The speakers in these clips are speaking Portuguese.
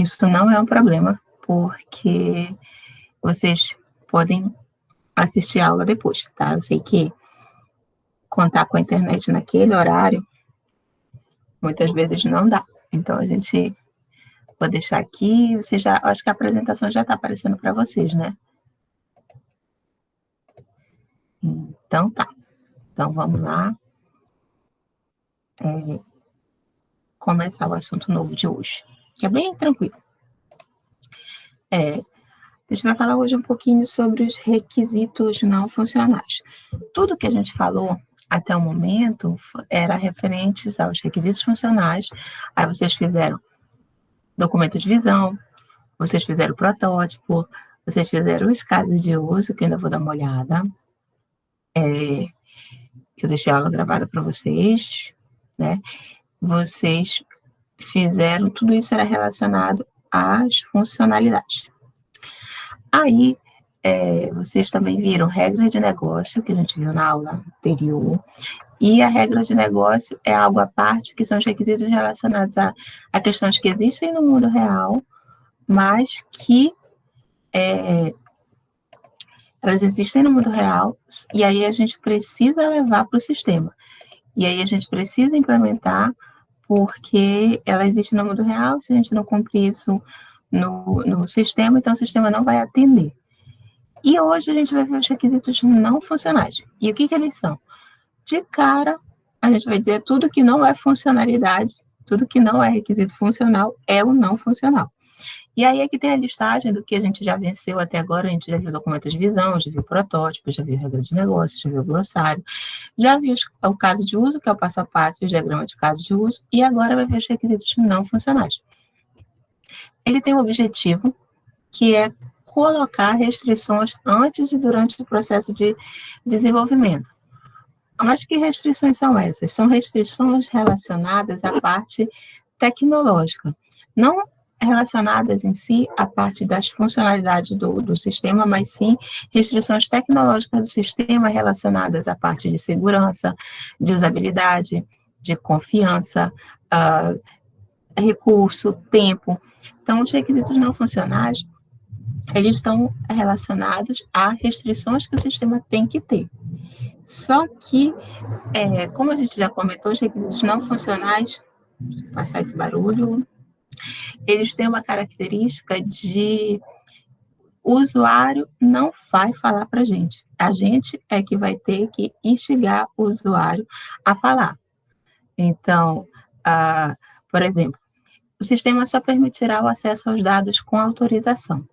isso não é um problema, porque vocês podem assistir a aula depois, tá? Eu sei que contar com a internet naquele horário, muitas vezes não dá. Então, a gente vou deixar aqui, acho que a apresentação já está aparecendo para vocês, né? Então, tá. Então, vamos lá. Começar o assunto novo de hoje, que é bem tranquilo. A gente vai falar hoje um pouquinho sobre os requisitos não funcionais. Tudo que a gente falou até o momento era referentes aos requisitos funcionais. Aí vocês fizeram documento de visão, vocês fizeram o protótipo, vocês fizeram os casos de uso, que eu ainda vou dar uma olhada, que eu deixei a aula gravada para vocês, né? Vocês fizeram, tudo isso era relacionado às funcionalidades. Aí, vocês também viram regra de negócio, que a gente viu na aula anterior, e a regra de negócio é algo à parte, que são os requisitos relacionados a questões que existem no mundo real, mas que elas existem no mundo real, e aí a gente precisa levar para o sistema. E aí a gente precisa implementar, porque ela existe no mundo real, se a gente não cumprir isso no sistema, então o sistema não vai atender. E hoje a gente vai ver os requisitos não funcionais. E o que eles são? De cara, a gente vai dizer tudo que não é funcionalidade, tudo que não é requisito funcional é o não funcional. E aí aqui tem a listagem do que a gente já venceu até agora, a gente já viu documento de visão, já viu protótipo, já viu regra de negócio, já viu glossário, já viu o caso de uso, que é o passo a passo e o diagrama de caso de uso, e agora vai ver os requisitos não funcionais. Ele tem um objetivo, que é colocar restrições antes e durante o processo de desenvolvimento. Mas que restrições são essas? São restrições relacionadas à parte tecnológica, não relacionadas em si à parte das funcionalidades do sistema, mas sim restrições tecnológicas do sistema relacionadas à parte de segurança, de usabilidade, de confiança, recurso, tempo. Então, os requisitos não funcionais, eles estão relacionados a restrições que o sistema tem que ter. Só que, como a gente já comentou, os requisitos não funcionais, deixa eu passar esse barulho, eles têm uma característica de o usuário não vai falar para a gente é que vai ter que instigar o usuário a falar. Então, por exemplo, o sistema só permitirá o acesso aos dados com autorização.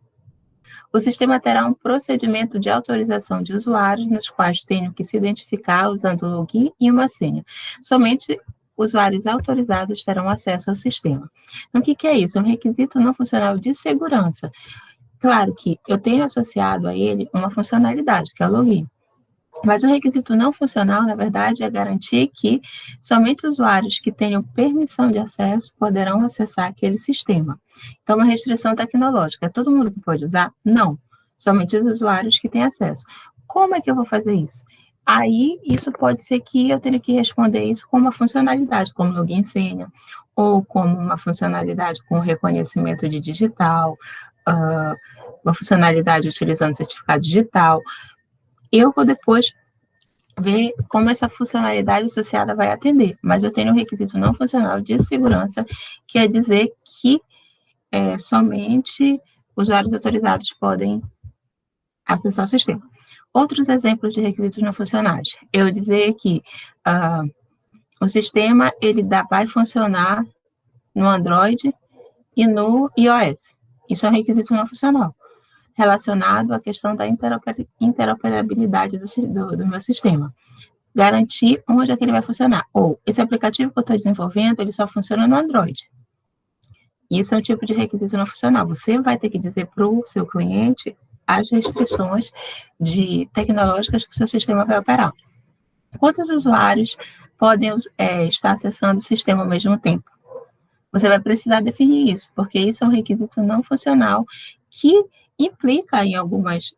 O sistema terá um procedimento de autorização de usuários, nos quais tenham que se identificar usando o login e uma senha. Somente usuários autorizados terão acesso ao sistema. Então, o que é isso? É um requisito não funcional de segurança. Claro que eu tenho associado a ele uma funcionalidade, que é o login. Mas o requisito não funcional, na verdade, é garantir que somente usuários que tenham permissão de acesso poderão acessar aquele sistema. Então, uma restrição tecnológica. É todo mundo que pode usar? Não. Somente os usuários que têm acesso. Como é que eu vou fazer isso? Aí, isso pode ser que eu tenha que responder isso com uma funcionalidade, como login e senha, ou como uma funcionalidade com reconhecimento de digital, uma funcionalidade utilizando certificado digital. Eu vou depois ver como essa funcionalidade associada vai atender, mas eu tenho um requisito não funcional de segurança, que é dizer que somente usuários autorizados podem acessar o sistema. Outros exemplos de requisitos não funcionais. Eu dizer que o sistema vai funcionar no Android e no iOS. Isso é um requisito não funcional, relacionado à questão da interoperabilidade do meu sistema. Garantir onde é que ele vai funcionar. Ou, esse aplicativo que eu estou desenvolvendo, ele só funciona no Android. Isso é um tipo de requisito não funcional. Você vai ter que dizer para o seu cliente as restrições tecnológicas que o seu sistema vai operar. Quantos usuários podem estar acessando o sistema ao mesmo tempo? Você vai precisar definir isso, porque isso é um requisito não funcional que implica em algumas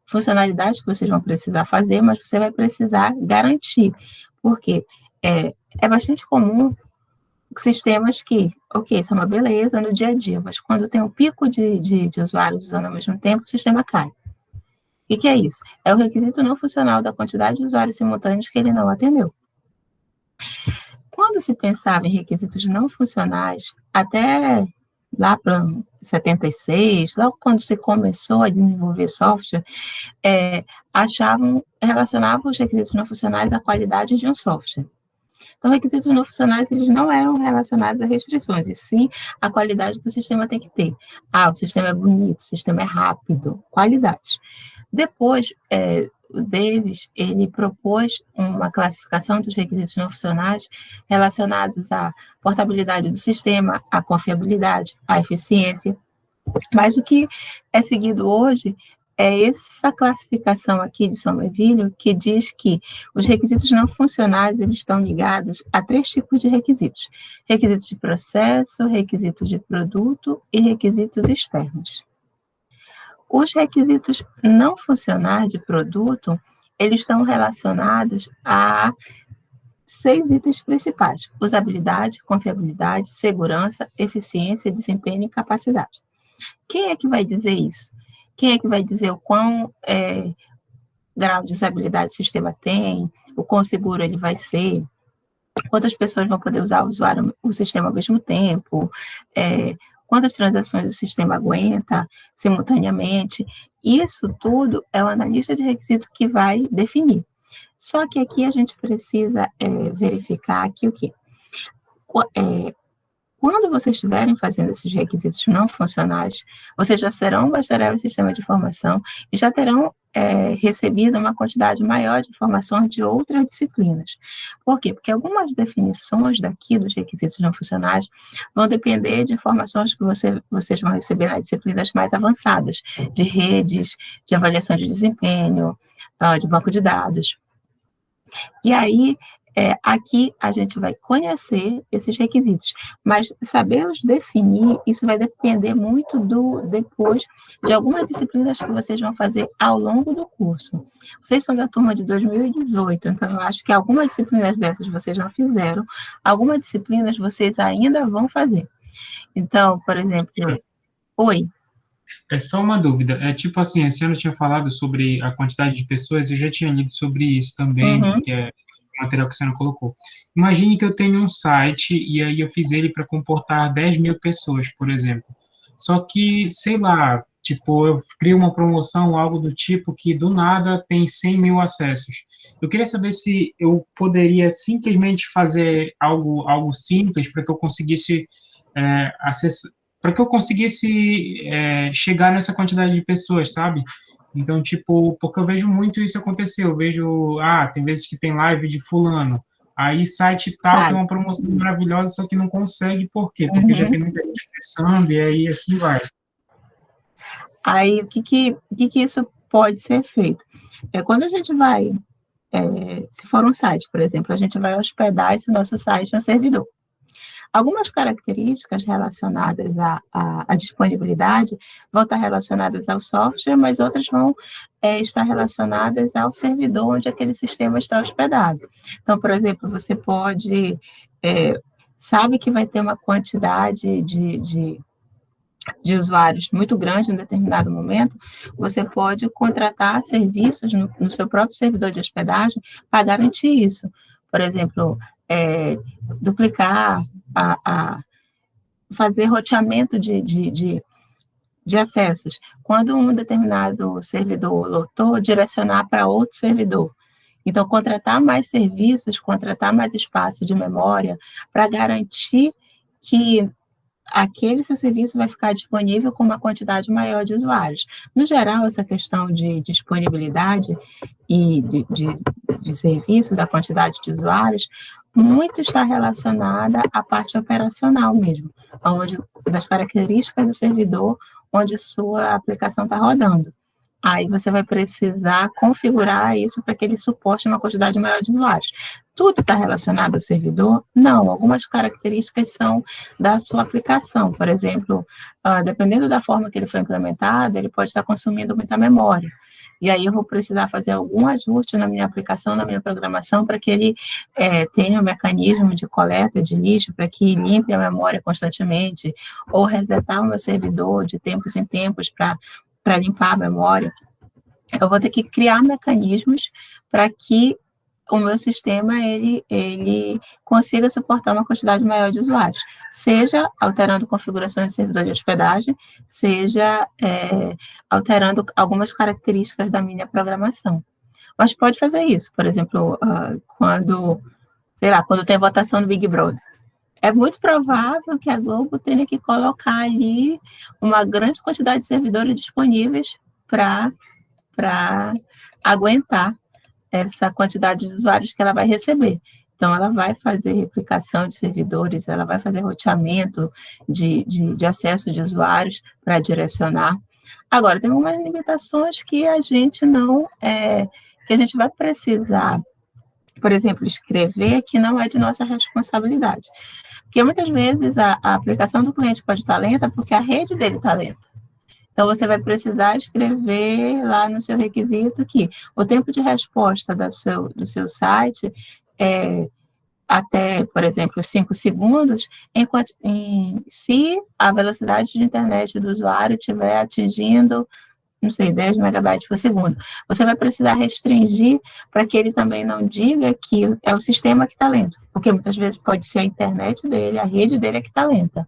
funcionalidades que vocês vão precisar fazer, mas você vai precisar garantir, porque é bastante comum sistemas que, ok, isso é uma beleza no dia a dia, mas quando tem um pico de usuários usando ao mesmo tempo, o sistema cai. O que é isso? É o requisito não funcional da quantidade de usuários simultâneos que ele não atendeu. Quando se pensava em requisitos não funcionais, até lá para 76, logo quando se começou a desenvolver software, relacionavam os requisitos não funcionais à qualidade de um software. Então, requisitos não funcionais, eles não eram relacionados a restrições, e sim à qualidade que o sistema tem que ter. O sistema é bonito, o sistema é rápido, qualidade. Depois, o Davis, ele propôs uma classificação dos requisitos não funcionais relacionados à portabilidade do sistema, à confiabilidade, à eficiência. Mas o que é seguido hoje é essa classificação aqui de Somerville, que diz que os requisitos não funcionais eles estão ligados a 3 tipos de requisitos: requisitos de processo, requisitos de produto e requisitos externos. Os requisitos não funcionais de produto, eles estão relacionados a 6 itens principais: usabilidade, confiabilidade, segurança, eficiência, desempenho e capacidade. Quem é que vai dizer isso? Quem é que vai dizer o quão grau de usabilidade o sistema tem, o quão seguro ele vai ser, quantas pessoas vão poder usar o sistema ao mesmo tempo, quantas transações o sistema aguenta simultaneamente? Isso tudo é o analista de requisito que vai definir. Só que aqui a gente precisa verificar que o quê? Quando vocês estiverem fazendo esses requisitos não funcionais, vocês já serão bacharéis em sistema de informação e já terão recebido uma quantidade maior de informações de outras disciplinas. Por quê? Porque algumas definições daqui dos requisitos não funcionais vão depender de informações que vocês vão receber nas disciplinas mais avançadas, de redes, de avaliação de desempenho, de banco de dados. E aí, aqui a gente vai conhecer esses requisitos, mas sabê-los definir, isso vai depender muito depois de algumas disciplinas que vocês vão fazer ao longo do curso. Vocês são da turma de 2018, então eu acho que algumas disciplinas dessas vocês não fizeram, algumas disciplinas vocês ainda vão fazer. Então, por exemplo... Oi? É só uma dúvida, tipo assim, esse ano tinha falado sobre a quantidade de pessoas, eu já tinha lido sobre isso também, que é o material que você não colocou. Imagine que eu tenho um site e aí eu fiz ele para comportar 10.000 pessoas, por exemplo. Só que, sei lá, tipo, eu crio uma promoção, algo do tipo, que do nada tem 100.000 acessos. Eu queria saber se eu poderia simplesmente fazer algo simples para que eu conseguisse acessar, para que eu conseguisse chegar nessa quantidade de pessoas, sabe? Então, tipo, porque eu vejo muito isso acontecer, eu vejo, tem vezes que tem live de fulano, aí site tal tem uma promoção maravilhosa, só que não consegue, por quê? Porque já tem muita gente acessando, e aí assim vai. Aí, o que isso pode ser feito? Quando a gente vai, se for um site, por exemplo, a gente vai hospedar esse nosso site no servidor. Algumas características relacionadas à disponibilidade vão estar relacionadas ao software, mas outras vão estar relacionadas ao servidor onde aquele sistema está hospedado. Então, por exemplo, você pode... sabe que vai ter uma quantidade de usuários muito grande em um determinado momento, você pode contratar serviços no seu próprio servidor de hospedagem para garantir isso. Por exemplo, duplicar, fazer roteamento de acessos. Quando um determinado servidor lotou, direcionar para outro servidor. Então, contratar mais serviços, contratar mais espaço de memória para garantir que aquele seu serviço vai ficar disponível com uma quantidade maior de usuários. No geral, essa questão de disponibilidade e de serviço, da quantidade de usuários, muito está relacionada à parte operacional mesmo, das características do servidor onde sua aplicação está rodando. Aí você vai precisar configurar isso para que ele suporte uma quantidade maior de usuários. Tudo está relacionado ao servidor? Não, algumas características são da sua aplicação. Por exemplo, dependendo da forma que ele foi implementado, ele pode estar consumindo muita memória. E aí eu vou precisar fazer algum ajuste na minha aplicação, na minha programação, para que ele tenha um mecanismo de coleta de lixo, para que limpe a memória constantemente, ou resetar o meu servidor de tempos em tempos para limpar a memória. Eu vou ter que criar mecanismos para que o meu sistema ele consiga suportar uma quantidade maior de usuários, seja alterando configurações de servidor de hospedagem, seja alterando algumas características da minha programação. Mas pode fazer isso, por exemplo, quando tem votação do Big Brother. É muito provável que a Globo tenha que colocar ali uma grande quantidade de servidores disponíveis para aguentar essa quantidade de usuários que ela vai receber. Então, ela vai fazer replicação de servidores, ela vai fazer roteamento de acesso de usuários para direcionar. Agora, tem algumas limitações que a gente não... que a gente vai precisar, por exemplo, escrever que não é de nossa responsabilidade. Porque muitas vezes a aplicação do cliente pode estar lenta porque a rede dele está lenta. Então, você vai precisar escrever lá no seu requisito que o tempo de resposta do seu site é até, por exemplo, 5 segundos, se a velocidade de internet do usuário estiver atingindo, não sei, 10 megabytes por segundo. Você vai precisar restringir para que ele também não diga que é o sistema que está lento, porque muitas vezes pode ser a internet dele, a rede dele é que está lenta.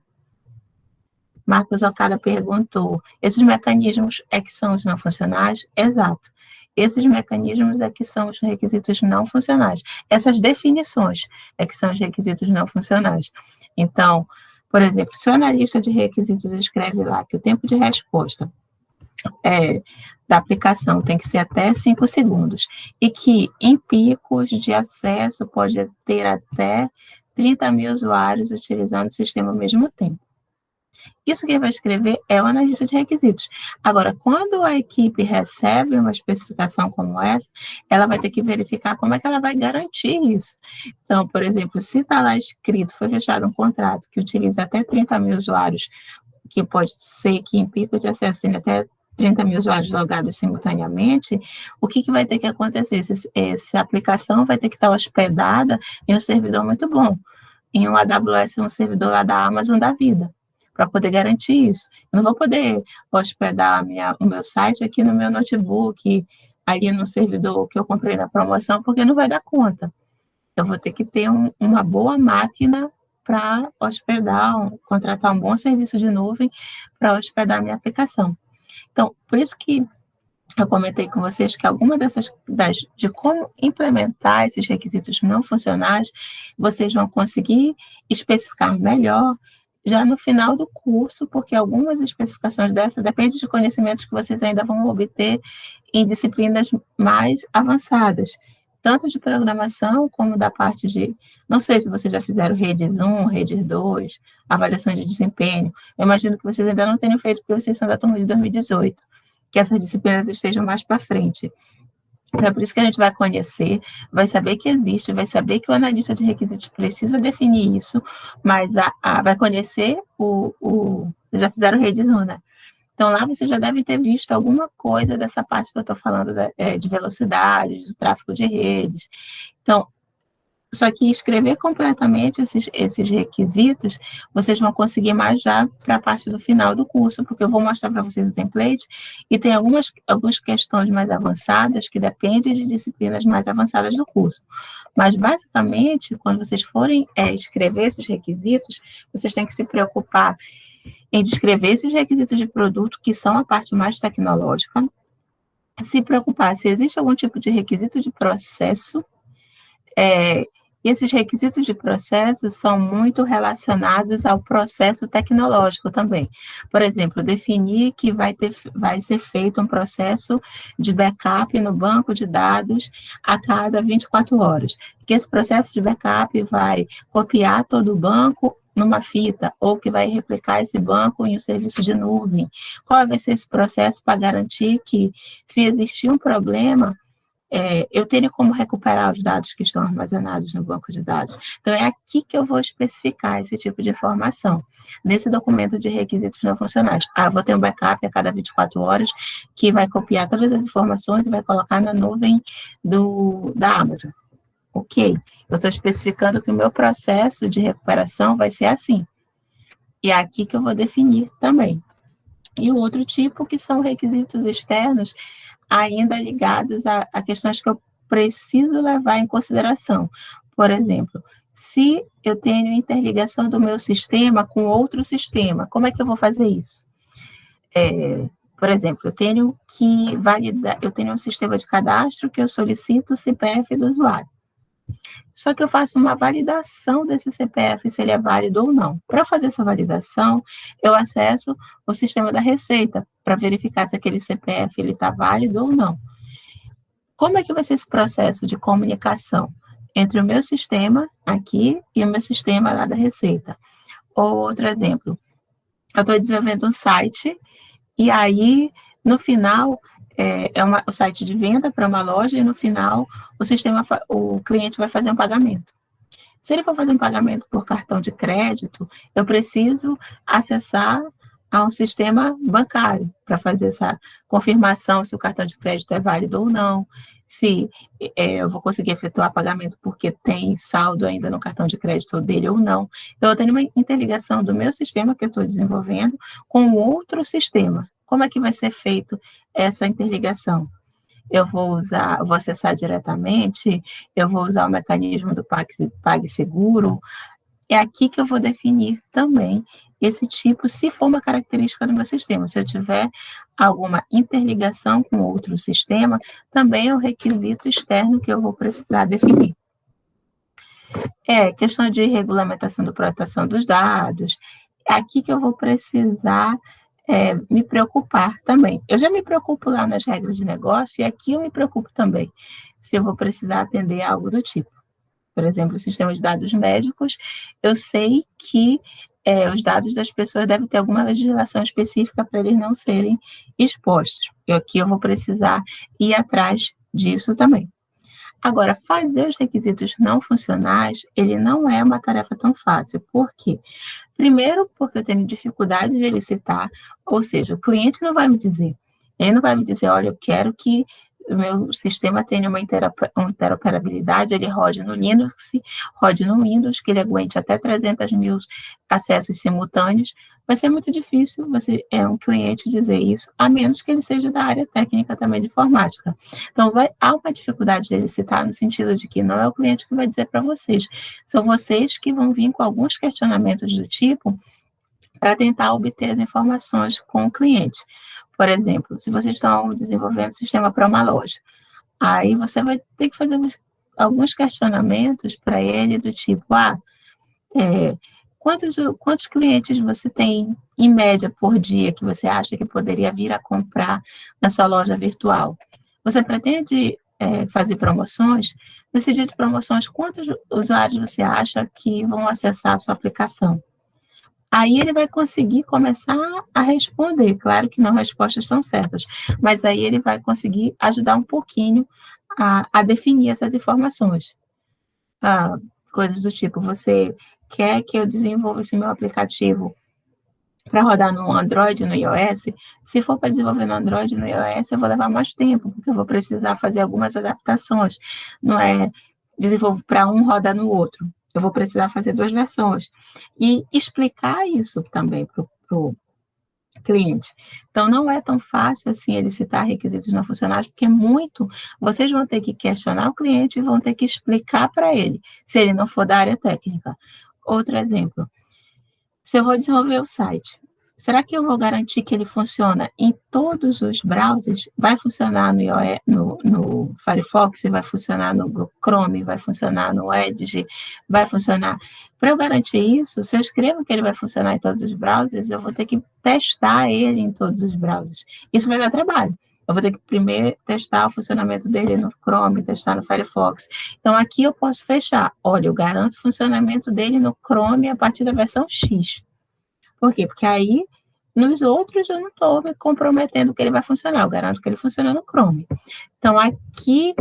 Marcos Okada perguntou, esses mecanismos é que são os não funcionais? Exato. Esses mecanismos é que são os requisitos não funcionais. Essas definições é que são os requisitos não funcionais. Então, por exemplo, se o analista de requisitos escreve lá que o tempo de resposta da aplicação tem que ser até 5 segundos e que em picos de acesso pode ter até 30 mil usuários utilizando o sistema ao mesmo tempo. Isso que ele vai escrever é o analista de requisitos. Agora, quando a equipe recebe uma especificação como essa, ela vai ter que verificar como é que ela vai garantir isso. Então, por exemplo, se está lá escrito, foi fechado um contrato que utiliza até 30 mil usuários, que pode ser que em pico de acesso tenha até 30 mil usuários logados simultaneamente, o que vai ter que acontecer? Essa aplicação vai ter que estar hospedada em um servidor muito bom, em um AWS, um servidor lá da Amazon da vida, para poder garantir isso. Eu não vou poder hospedar o meu site aqui no meu notebook, ali no servidor que eu comprei na promoção, porque não vai dar conta. Eu vou ter que ter uma boa máquina para hospedar, contratar um bom serviço de nuvem para hospedar a minha aplicação. Então, por isso que eu comentei com vocês que alguma de como implementar esses requisitos não funcionais, vocês vão conseguir especificar melhor já no final do curso, porque algumas especificações dessas dependem de conhecimentos que vocês ainda vão obter em disciplinas mais avançadas, tanto de programação como da parte de... Não sei se vocês já fizeram redes 1, redes 2, avaliação de desempenho. Eu imagino que vocês ainda não tenham feito, porque vocês são da turma de 2018, que essas disciplinas estejam mais para frente. Então, é por isso que a gente vai conhecer, vai saber que existe, vai saber que o analista de requisitos precisa definir isso, mas vai conhecer vocês já fizeram redes 1, né? Então, lá você já deve ter visto alguma coisa dessa parte que eu estou falando de velocidade, do tráfego de redes. Então, só que escrever completamente esses requisitos, vocês vão conseguir mais já para a parte do final do curso, porque eu vou mostrar para vocês o template, e tem algumas questões mais avançadas que dependem de disciplinas mais avançadas do curso. Mas, basicamente, quando vocês forem escrever esses requisitos, vocês têm que se preocupar em descrever esses requisitos de produto, que são a parte mais tecnológica, se preocupar se existe algum tipo de requisito de processo, e esses requisitos de processo são muito relacionados ao processo tecnológico também. Por exemplo, definir que vai ser feito um processo de backup no banco de dados a cada 24 horas. Que esse processo de backup vai copiar todo o banco numa fita, ou que vai replicar esse banco em um serviço de nuvem. Qual vai ser esse processo para garantir que, se existir um problema, eu tenho como recuperar os dados que estão armazenados no banco de dados. Então, é aqui que eu vou especificar esse tipo de informação, nesse documento de requisitos não funcionais. Eu vou ter um backup a cada 24 horas, que vai copiar todas as informações e vai colocar na nuvem da Amazon. Ok, eu estou especificando que o meu processo de recuperação vai ser assim. E é aqui que eu vou definir também. E o outro tipo, que são requisitos externos, ainda ligados a questões que eu preciso levar em consideração. Por exemplo, se eu tenho interligação do meu sistema com outro sistema, como é que eu vou fazer isso? Por exemplo, eu tenho que validar, eu tenho um sistema de cadastro que eu solicito o CPF do usuário. Só que eu faço uma validação desse CPF, se ele é válido ou não. Para fazer essa validação, eu acesso o sistema da Receita, para verificar se aquele CPF está válido ou não. Como é que vai ser esse processo de comunicação entre o meu sistema aqui e o meu sistema lá da Receita? Ou outro exemplo, eu estou desenvolvendo um site, e aí, no final, o site de venda para uma loja, e no final o cliente vai fazer um pagamento. Se ele for fazer um pagamento por cartão de crédito, eu preciso acessar a um sistema bancário para fazer essa confirmação se o cartão de crédito é válido ou não, se eu vou conseguir efetuar pagamento porque tem saldo ainda no cartão de crédito dele ou não. Então, eu tenho uma interligação do meu sistema que eu estou desenvolvendo com outro sistema. Como é que vai ser feito essa interligação? Eu vou acessar diretamente, eu vou usar o mecanismo do PagSeguro. É aqui que eu vou definir também esse tipo, se for uma característica do meu sistema. Se eu tiver alguma interligação com outro sistema, também é um requisito externo que eu vou precisar definir. Questão de regulamentação da proteção dos dados. É aqui que eu vou precisar me preocupar também. Eu já me preocupo lá nas regras de negócio, e aqui eu me preocupo também, se eu vou precisar atender algo do tipo. Por exemplo, o sistema de dados médicos, eu sei que os dados das pessoas devem ter alguma legislação específica para eles não serem expostos. E aqui eu vou precisar ir atrás disso também. Agora, fazer os requisitos não funcionais, ele não é uma tarefa tão fácil. Por quê? Primeiro, porque eu tenho dificuldade de elicitar, ou seja, o cliente não vai me dizer. Ele não vai me dizer, olha, eu quero que o meu sistema tenha uma interoperabilidade, ele rode no Linux, rode no Windows, que ele aguente até 300 mil acessos simultâneos. Vai ser muito difícil você, um cliente, dizer isso, a menos que ele seja da área técnica também de informática. Então, há uma dificuldade de elicitar no sentido de que não é o cliente que vai dizer para vocês, são vocês que vão vir com alguns questionamentos do tipo para tentar obter as informações com o cliente. Por exemplo, se vocês estão desenvolvendo um sistema para uma loja, aí você vai ter que fazer alguns questionamentos para ele do tipo, quantos clientes você tem, em média, por dia, que você acha que poderia vir a comprar na sua loja virtual? Você pretende fazer promoções? Nesse dia de promoções, quantos usuários você acha que vão acessar a sua aplicação? Aí ele vai conseguir começar a responder. Claro que não respostas são certas, mas aí ele vai conseguir ajudar um pouquinho a definir essas informações. Coisas do tipo, você quer que eu desenvolva esse meu aplicativo para rodar no Android e no iOS? Se for para desenvolver no Android e no iOS, eu vou levar mais tempo, porque eu vou precisar fazer algumas adaptações. Não é desenvolver para um, rodar no outro. Eu vou precisar fazer 2 versões. E explicar isso também para o cliente. Então, não é tão fácil assim ele citar requisitos não funcionais, porque vocês vão ter que questionar o cliente e vão ter que explicar para ele, se ele não for da área técnica. Outro exemplo, se eu vou desenvolver o site, será que eu vou garantir que ele funciona em todos os browsers? Vai funcionar no Firefox, vai funcionar no Chrome, vai funcionar no Edge, vai funcionar... Para eu garantir isso, se eu escrevo que ele vai funcionar em todos os browsers, eu vou ter que testar ele em todos os browsers. Isso vai dar trabalho. Eu vou ter que primeiro testar o funcionamento dele no Chrome, testar no Firefox. Então, aqui eu posso fechar. Olha, eu garanto o funcionamento dele no Chrome a partir da versão X. Por quê? Porque aí Nos outros, eu não estou me comprometendo que ele vai funcionar, eu garanto que ele funciona no Chrome. Então, aqui,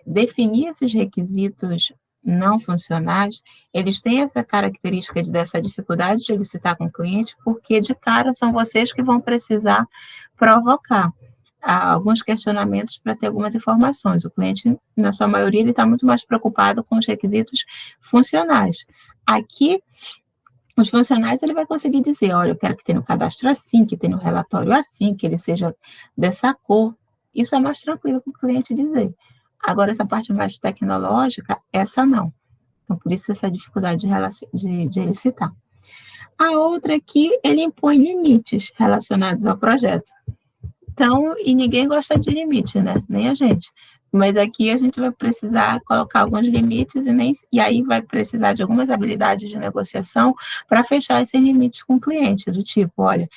definir esses requisitos não funcionais, eles têm essa característica dessa dificuldade de licitar com o cliente, porque, de cara, são vocês que vão precisar provocar alguns questionamentos para ter algumas informações. O cliente, na sua maioria, ele está muito mais preocupado com os requisitos funcionais. Aqui, os funcionais, ele vai conseguir dizer, olha, eu quero que tenha um cadastro assim, que tenha um relatório assim, que ele seja dessa cor. Isso é mais tranquilo para o cliente dizer. Agora, essa parte mais tecnológica, essa não. Então, por isso, essa dificuldade de licitar. A outra aqui, ele impõe limites relacionados ao projeto. Então, e ninguém gosta de limite, né? Nem a gente. Mas aqui a gente vai precisar colocar alguns limites e aí vai precisar de algumas habilidades de negociação para fechar esses limites com o cliente, do tipo, olha,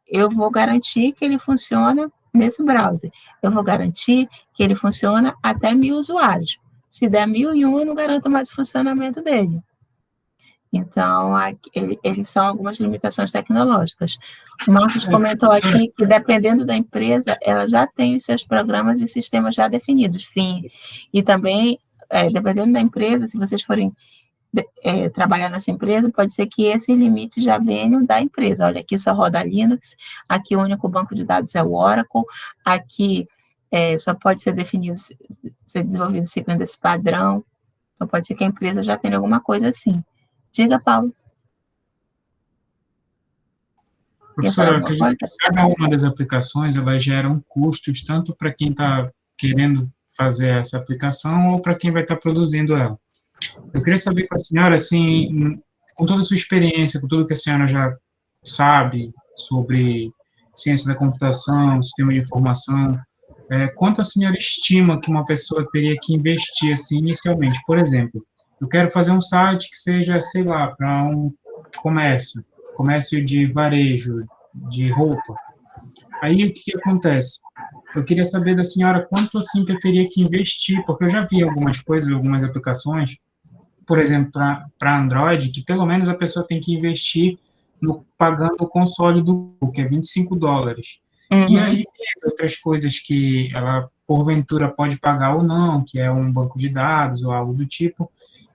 eu vou garantir que ele funciona nesse browser. Eu vou garantir que ele funciona até 1.000 usuários. Se der 1.001, eu não garanto mais o funcionamento dele. Então, eles são algumas limitações tecnológicas. O Marcos comentou aqui que, dependendo da empresa, ela já tem os seus programas e sistemas já definidos, sim. E também, dependendo da empresa, se vocês forem trabalhar nessa empresa, pode ser que esses limites já venham da empresa. Olha, aqui só roda Linux, aqui o único banco de dados é o Oracle, aqui só pode ser definido, ser desenvolvido segundo esse padrão. Então, pode ser que a empresa já tenha alguma coisa assim. Diga, Paulo. Professora, eu acredito que cada uma das aplicações, ela gera custos tanto para quem está querendo fazer essa aplicação ou para quem vai estar produzindo ela. Eu queria saber com a senhora, assim, com toda a sua experiência, com tudo que a senhora já sabe sobre ciência da computação, sistema de informação, quanto a senhora estima que uma pessoa teria que investir, assim, inicialmente? Por exemplo, eu quero fazer um site que seja, sei lá, para um comércio de varejo, de roupa. Aí, o que acontece? Eu queria saber da senhora quanto, assim, que eu teria que investir, porque eu já vi algumas coisas, algumas aplicações, por exemplo, para Android, que pelo menos a pessoa tem que investir pagando o console do Google, que é $25. Uhum. E aí, tem outras coisas que ela, porventura, pode pagar ou não, que é um banco de dados ou algo do tipo.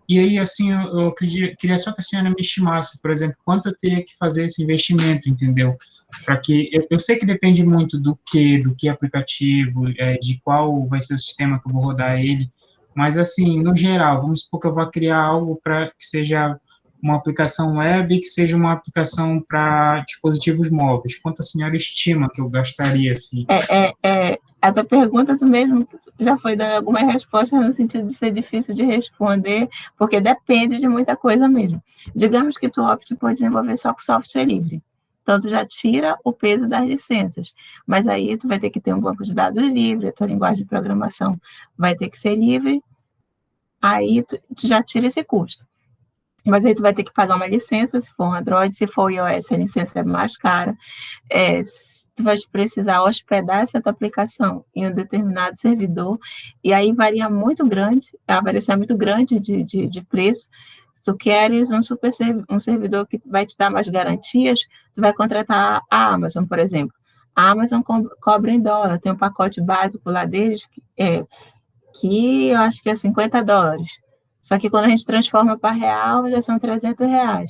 E aí, assim, eu queria só que a senhora me estimasse, por exemplo, quanto eu teria que fazer esse investimento, entendeu? Para que eu sei que depende muito do que aplicativo, de qual vai ser o sistema que eu vou rodar ele, mas, assim, no geral, vamos supor que eu vou criar algo para que seja uma aplicação web, que seja uma aplicação para dispositivos móveis. Quanto a senhora estima que eu gastaria, assim? A tua pergunta, tu mesmo já foi dando alguma resposta no sentido de ser difícil de responder, porque depende de muita coisa mesmo. Digamos que tu opte por desenvolver só com software livre. Então, tu já tira o peso das licenças. Mas aí, tu vai ter que ter um banco de dados livre, a tua linguagem de programação vai ter que ser livre, aí tu já tira esse custo. Mas aí tu vai ter que pagar uma licença, se for um Android, se for iOS, a licença é mais cara. Tu vai precisar hospedar essa tua aplicação em um determinado servidor, e aí varia muito grande, a variação é muito grande de preço. Se tu queres um servidor que vai te dar mais garantias, tu vai contratar a Amazon, por exemplo. A Amazon cobra em dólar, tem um pacote básico lá deles, que eu acho que é $50. Só que quando a gente transforma para real, já são R$300.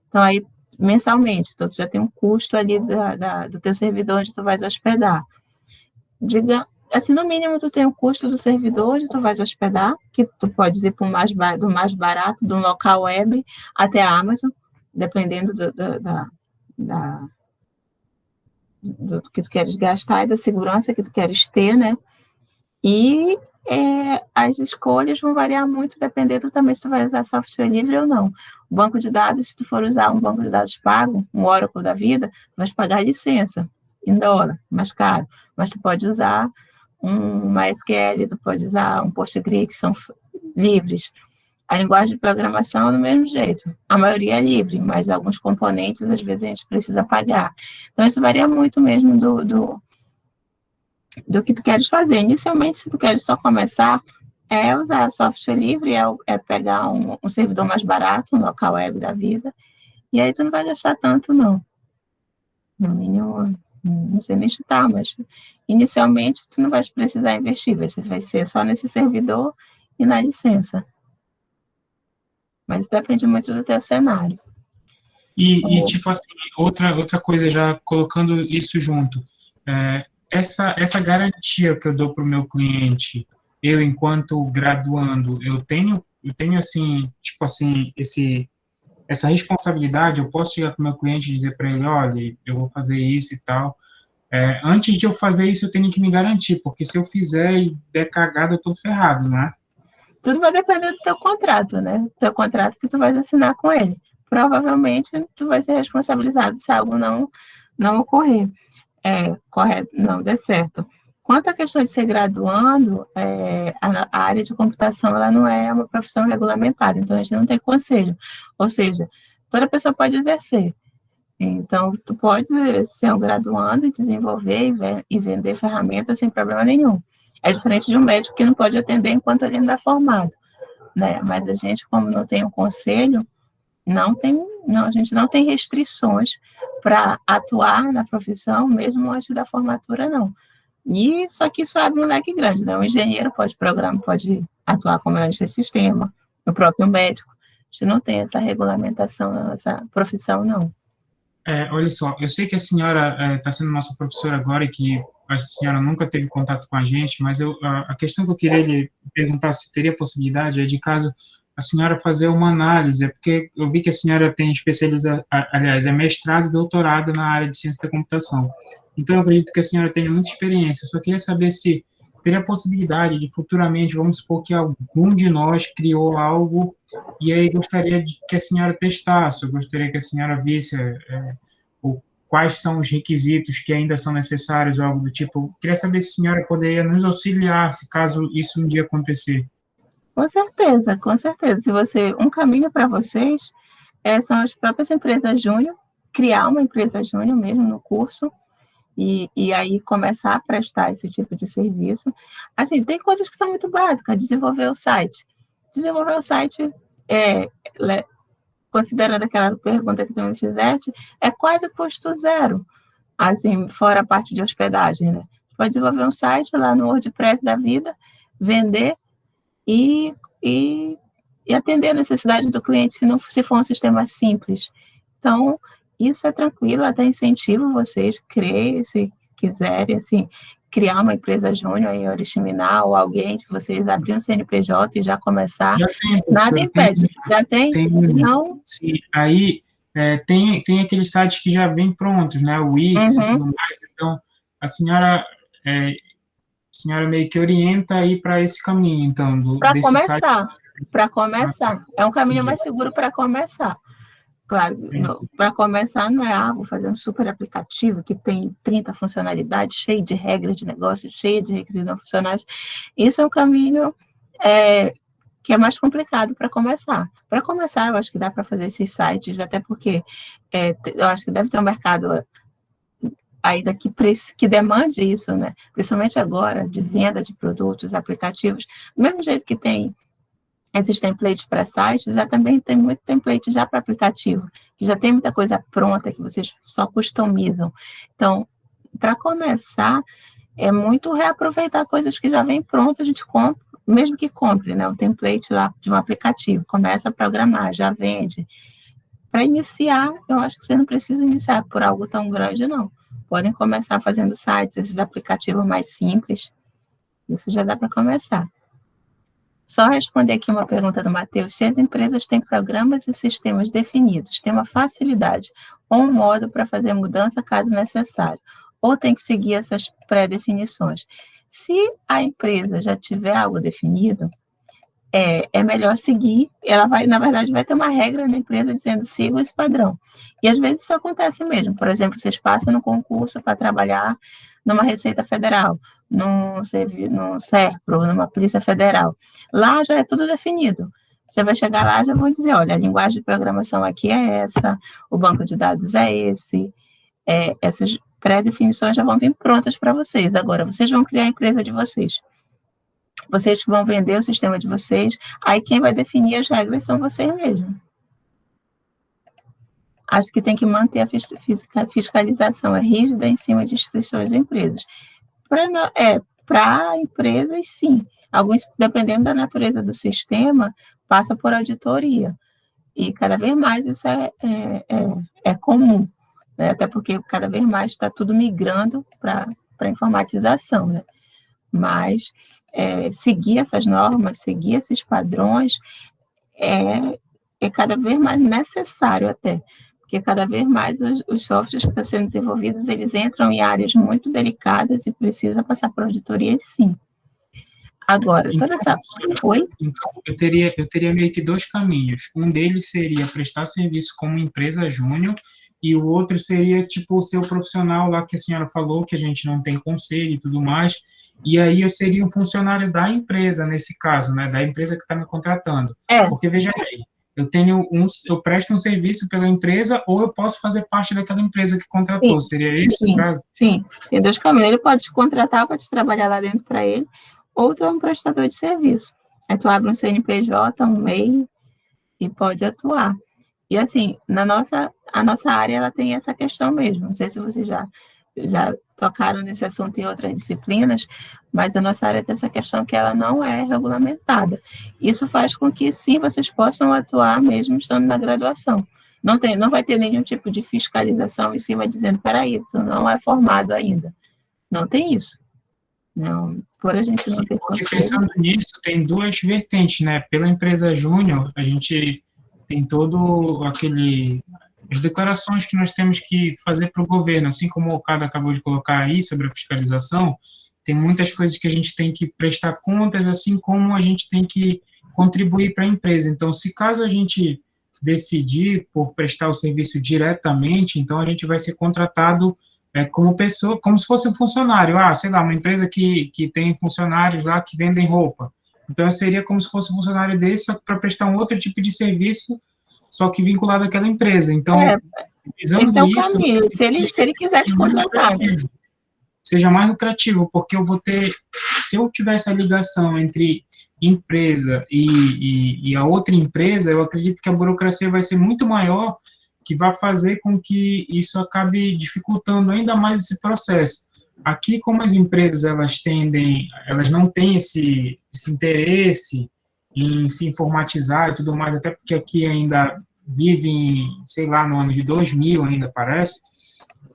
Então, aí, mensalmente, então, tu já tem um custo ali do teu servidor onde tu vais hospedar. Diga, assim, no mínimo, tu tem o custo do servidor onde tu vais hospedar, que tu podes ir para do mais barato, de um local web até a Amazon, dependendo do que tu queres gastar e da segurança que tu queres ter, né? E as escolhas vão variar muito dependendo também se tu vai usar software livre ou não. O banco de dados, se tu for usar um banco de dados pago, um Oracle da vida, tu vais pagar a licença em dólar, mais caro. Mas tu pode usar um MySQL, tu pode usar um Postgre, que são livres. A linguagem de programação é do mesmo jeito. A maioria é livre, mas alguns componentes, às vezes, a gente precisa pagar. Então, isso varia muito mesmo do que tu queres fazer. Inicialmente, se tu queres só começar, usar software livre, pegar um servidor mais barato, um local web da vida, e aí tu não vai gastar tanto, não. No mínimo, não sei nem chutar, mas inicialmente tu não vai precisar investir, vai ser só nesse servidor e na licença. Mas depende muito do teu cenário. Tipo assim, outra coisa, já colocando isso junto, essa garantia que eu dou para o meu cliente, eu, enquanto graduando, eu tenho assim, tipo assim, essa responsabilidade, eu posso chegar para o meu cliente e dizer para ele, olha, eu vou fazer isso e tal. Antes de eu fazer isso, eu tenho que me garantir, porque se eu fizer e der cagada, eu estou ferrado, né? Tudo vai depender do teu contrato, né? Teu contrato que tu vais assinar com ele. Provavelmente, tu vai ser responsabilizado se algo não ocorrer. Correto, não der certo. Quanto à questão de ser graduando, a área de computação ela não é uma profissão regulamentada, então a gente não tem conselho. Ou seja, toda pessoa pode exercer. Então, tu pode ser um graduando e desenvolver e vender ferramentas sem problema nenhum. É diferente de um médico que não pode atender enquanto ele ainda é formado, né? Mas a gente, como não tem um conselho, a gente não tem restrições para atuar na profissão, mesmo antes da formatura, não. E só que isso abre um leque grande, né? O engenheiro pode atuar como analista de sistema, o próprio médico. A gente não tem essa regulamentação na nossa profissão, não. Olha só, eu sei que a senhora está sendo nossa professora agora e que a senhora nunca teve contato com a gente, mas a questão que eu queria lhe perguntar se teria possibilidade é de caso a senhora fazer uma análise, porque eu vi que a senhora tem aliás, é mestrado e doutorado na área de ciência da computação. Então, eu acredito que a senhora tenha muita experiência. Eu só queria saber se teria possibilidade de futuramente, vamos supor que algum de nós criou algo e aí gostaria de que a senhora testasse, eu gostaria que a senhora visse quais são os requisitos que ainda são necessários, ou algo do tipo. Eu queria saber se a senhora poderia nos auxiliar, se caso isso um dia acontecer. Com certeza, com certeza. Um caminho para vocês são as próprias empresas júnior, criar uma empresa júnior mesmo no curso, e aí começar a prestar esse tipo de serviço. Assim, tem coisas que são muito básicas, desenvolver o site. Desenvolver o site, considerando aquela pergunta que tu me fizeste, é quase custo zero, assim, fora a parte de hospedagem, né? Pode desenvolver um site lá no WordPress da vida, vender e atender a necessidade do cliente, se for um sistema simples. Então, isso é tranquilo, até incentivo vocês, criem, se quiserem, assim, criar uma empresa júnior em Oriximiná, ou alguém de vocês abrir um CNPJ e já começar. Já tem, Nada impede. Já tem? Não? Sim, aí tem aqueles sites que já vêm prontos, né? O Wix e tudo mais. Então, a senhora meio que orienta aí para esse caminho, então, desse site. Para começar. É um caminho mais seguro para começar. Claro, para começar, não é, vou fazer um super aplicativo que tem 30 funcionalidades, cheio de regras de negócio, cheio de requisitos não funcionais. Isso é um caminho que é mais complicado para começar. Para começar, eu acho que dá para fazer esses sites, até porque eu acho que deve ter um mercado ainda que demande isso, né? Principalmente agora, de venda de produtos, aplicativos. Do mesmo jeito que tem esses templates para sites, já também tem muito template já para aplicativo, que já tem muita coisa pronta que vocês só customizam. Então, para começar, é muito reaproveitar coisas que já vêm prontas, a gente compra, mesmo que compre, né, um template lá de um aplicativo, começa a programar, já vende. Para iniciar, eu acho que você não precisa iniciar por algo tão grande, não. Podem começar fazendo sites, esses aplicativos mais simples, isso já dá para começar. Só responder aqui uma pergunta do Matheus, se as empresas têm programas e sistemas definidos, têm uma facilidade ou um modo para fazer mudança caso necessário, ou tem que seguir essas pré-definições. Se a empresa já tiver algo definido, é melhor seguir, na verdade, vai ter uma regra na empresa dizendo, sigam esse padrão. E às vezes isso acontece mesmo, por exemplo, vocês passam no concurso para trabalhar numa Receita Federal, num SERPRO, numa Polícia Federal. Lá já é tudo definido. Você vai chegar lá, já vão dizer, olha, a linguagem de programação aqui é essa, o banco de dados é esse, essas pré-definições já vão vir prontas para vocês. Agora, vocês vão criar a empresa de vocês. Vocês que vão vender o sistema de vocês, aí quem vai definir as regras são vocês mesmos. acho que tem que manter a fiscalização rígida em cima de instituições e empresas. Para empresas, sim. Alguns, dependendo da natureza do sistema, passa por auditoria. E cada vez mais isso é comum, né? Até porque cada vez mais está tudo migrando para a informatização, né? Mas seguir essas normas, seguir esses padrões é cada vez mais necessário até, porque cada vez mais os softwares que estão sendo desenvolvidos, eles entram em áreas muito delicadas e precisa passar por auditorias, sim. Agora, toda essa... Oi? Então, eu teria meio que dois caminhos. Um deles seria prestar serviço como empresa júnior, e o outro seria, tipo, ser o profissional lá que a senhora falou, que a gente não tem conselho e tudo mais, e aí eu seria um funcionário da empresa, nesse caso, né, da empresa que está me contratando. Porque, veja bem, eu presto um serviço pela empresa, ou eu posso fazer parte daquela empresa que contratou. Sim, seria esse o caso? Sim, tem dois caminhos. Ele pode te contratar, pode trabalhar lá dentro para ele, ou tu é um prestador de serviço. Aí tu abre um CNPJ, um MEI, e pode atuar. E assim, a nossa área, ela tem essa questão mesmo. Não sei se vocês já tocaram nesse assunto em outras disciplinas, mas a nossa área tem essa questão que ela não é regulamentada. Isso faz com que, sim, vocês possam atuar mesmo estando na graduação. Não vai ter nenhum tipo de fiscalização em cima dizendo, peraí, tu não é formado ainda. Não tem isso. Não, por a gente não ter conselho. Pensando nisso, tem duas vertentes, né? Pela empresa júnior, a gente tem todo as declarações que nós temos que fazer para o governo, assim como o Okada acabou de colocar aí sobre a fiscalização, tem muitas coisas que a gente tem que prestar contas, assim como a gente tem que contribuir para a empresa. Então, se caso a gente decidir por prestar o serviço diretamente, então a gente vai ser contratado como pessoa, como se fosse um funcionário. Sei lá, uma empresa que tem funcionários lá que vendem roupa. Então, eu seria como se fosse um funcionário desse, só para prestar um outro tipo de serviço, só que vinculado àquela empresa. Então, esse é o caminho. Se ele quiser te contratar. Seja mais lucrativo, porque eu vou ter, se eu tiver essa ligação entre empresa e a outra empresa, eu acredito que a burocracia vai ser muito maior, que vai fazer com que isso acabe dificultando ainda mais esse processo. Aqui, como as empresas elas não têm esse interesse em se informatizar e tudo mais, até porque aqui ainda vivem, sei lá, no ano de 2000 ainda parece.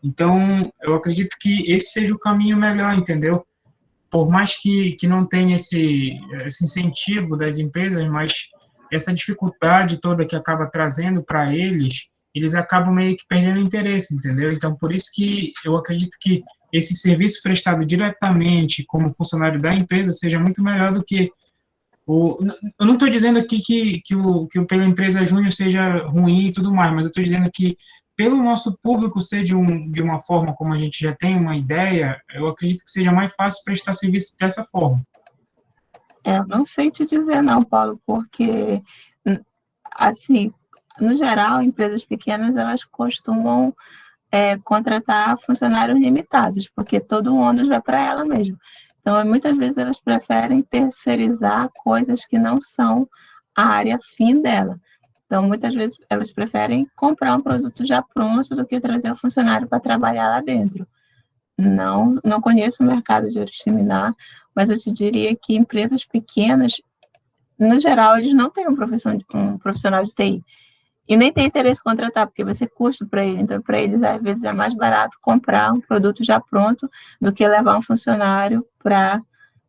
Então, eu acredito que esse seja o caminho melhor, entendeu? Por mais que não tenha esse incentivo das empresas, mas essa dificuldade toda que acaba trazendo para eles acabam meio que perdendo interesse, entendeu? Então, por isso que eu acredito que esse serviço prestado diretamente como funcionário da empresa seja muito melhor do que eu não estou dizendo aqui que o pela empresa júnior seja ruim e tudo mais, mas eu estou dizendo que pelo nosso público ser de uma forma como a gente já tem uma ideia, eu acredito que seja mais fácil prestar serviço dessa forma. Eu não sei te dizer não, Paulo, porque, assim, no geral, empresas pequenas, elas costumam contratar funcionários limitados, porque todo o ônus vai para ela mesmo. Então, muitas vezes, elas preferem terceirizar coisas que não são a área fim dela. Então, muitas vezes, elas preferem comprar um produto já pronto do que trazer o funcionário para trabalhar lá dentro. Não conheço o mercado de Oriximiná, mas eu te diria que empresas pequenas, no geral, eles não têm um profissional de TI. E nem tem interesse em contratar, porque vai ser custo para ele. Então, para eles, às vezes, é mais barato comprar um produto já pronto do que levar um funcionário para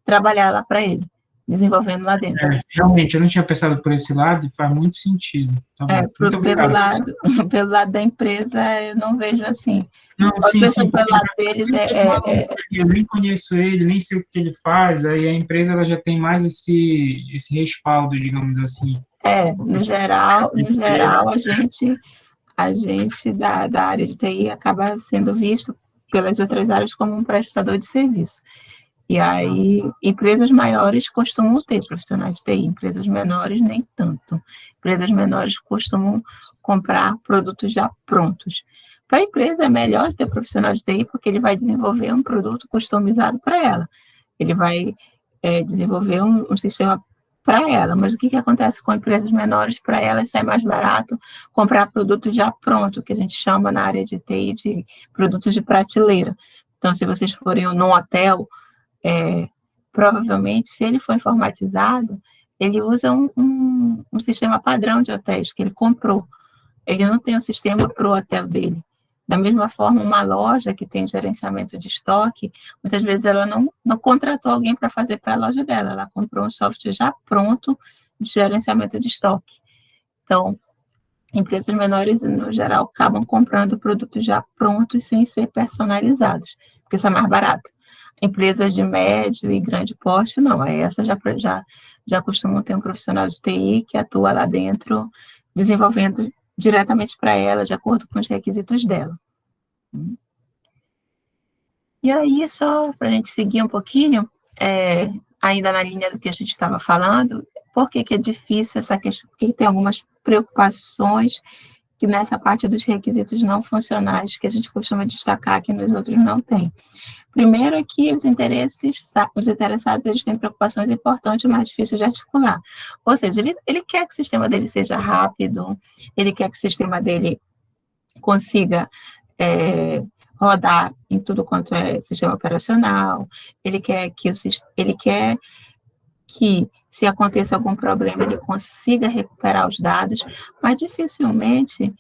trabalhar lá para ele, desenvolvendo lá dentro. Realmente, eu não tinha pensado por esse lado e faz muito sentido. Tá bom. Muito obrigado. Pelo lado da empresa, eu não vejo assim. Não, sim. Pelo lado deles eu nem conheço ele, nem sei o que ele faz, aí a empresa ela já tem mais esse respaldo, digamos assim. No geral, a gente da área de TI acaba sendo visto pelas outras áreas como um prestador de serviço. E aí, empresas maiores costumam ter profissionais de TI, empresas menores nem tanto. Empresas menores costumam comprar produtos já prontos. Para a empresa é melhor ter profissional de TI, porque ele vai desenvolver um produto customizado para ela. Ele vai desenvolver um sistema para ela, mas o que acontece com empresas menores? Para elas sai mais barato comprar produto já pronto, que a gente chama na área de TI de produtos de prateleira. Então, se vocês forem num hotel, provavelmente, se ele for informatizado, ele usa um sistema padrão de hotéis que ele comprou. Ele não tem um sistema para o hotel dele. Da mesma forma, uma loja que tem gerenciamento de estoque, muitas vezes ela não contratou alguém para fazer para a loja dela, ela comprou um software já pronto de gerenciamento de estoque. Então, empresas menores, no geral, acabam comprando produtos já prontos sem ser personalizados, porque isso é mais barato. Empresas de médio e grande porte, não, essas já costumam ter um profissional de TI que atua lá dentro, desenvolvendo diretamente para ela, de acordo com os requisitos dela. E aí, só para a gente seguir um pouquinho, ainda na linha do que a gente estava falando, por que é difícil essa questão, porque tem algumas preocupações que nessa parte dos requisitos não funcionais, que a gente costuma destacar, que nos outros não tem. Primeiro é que os interessados, eles têm preocupações importantes, mas difíceis de articular. Ou seja, ele quer que o sistema dele seja rápido, ele quer que o sistema dele consiga rodar em tudo quanto é sistema operacional, ele quer que se aconteça algum problema, ele consiga recuperar os dados, mas dificilmente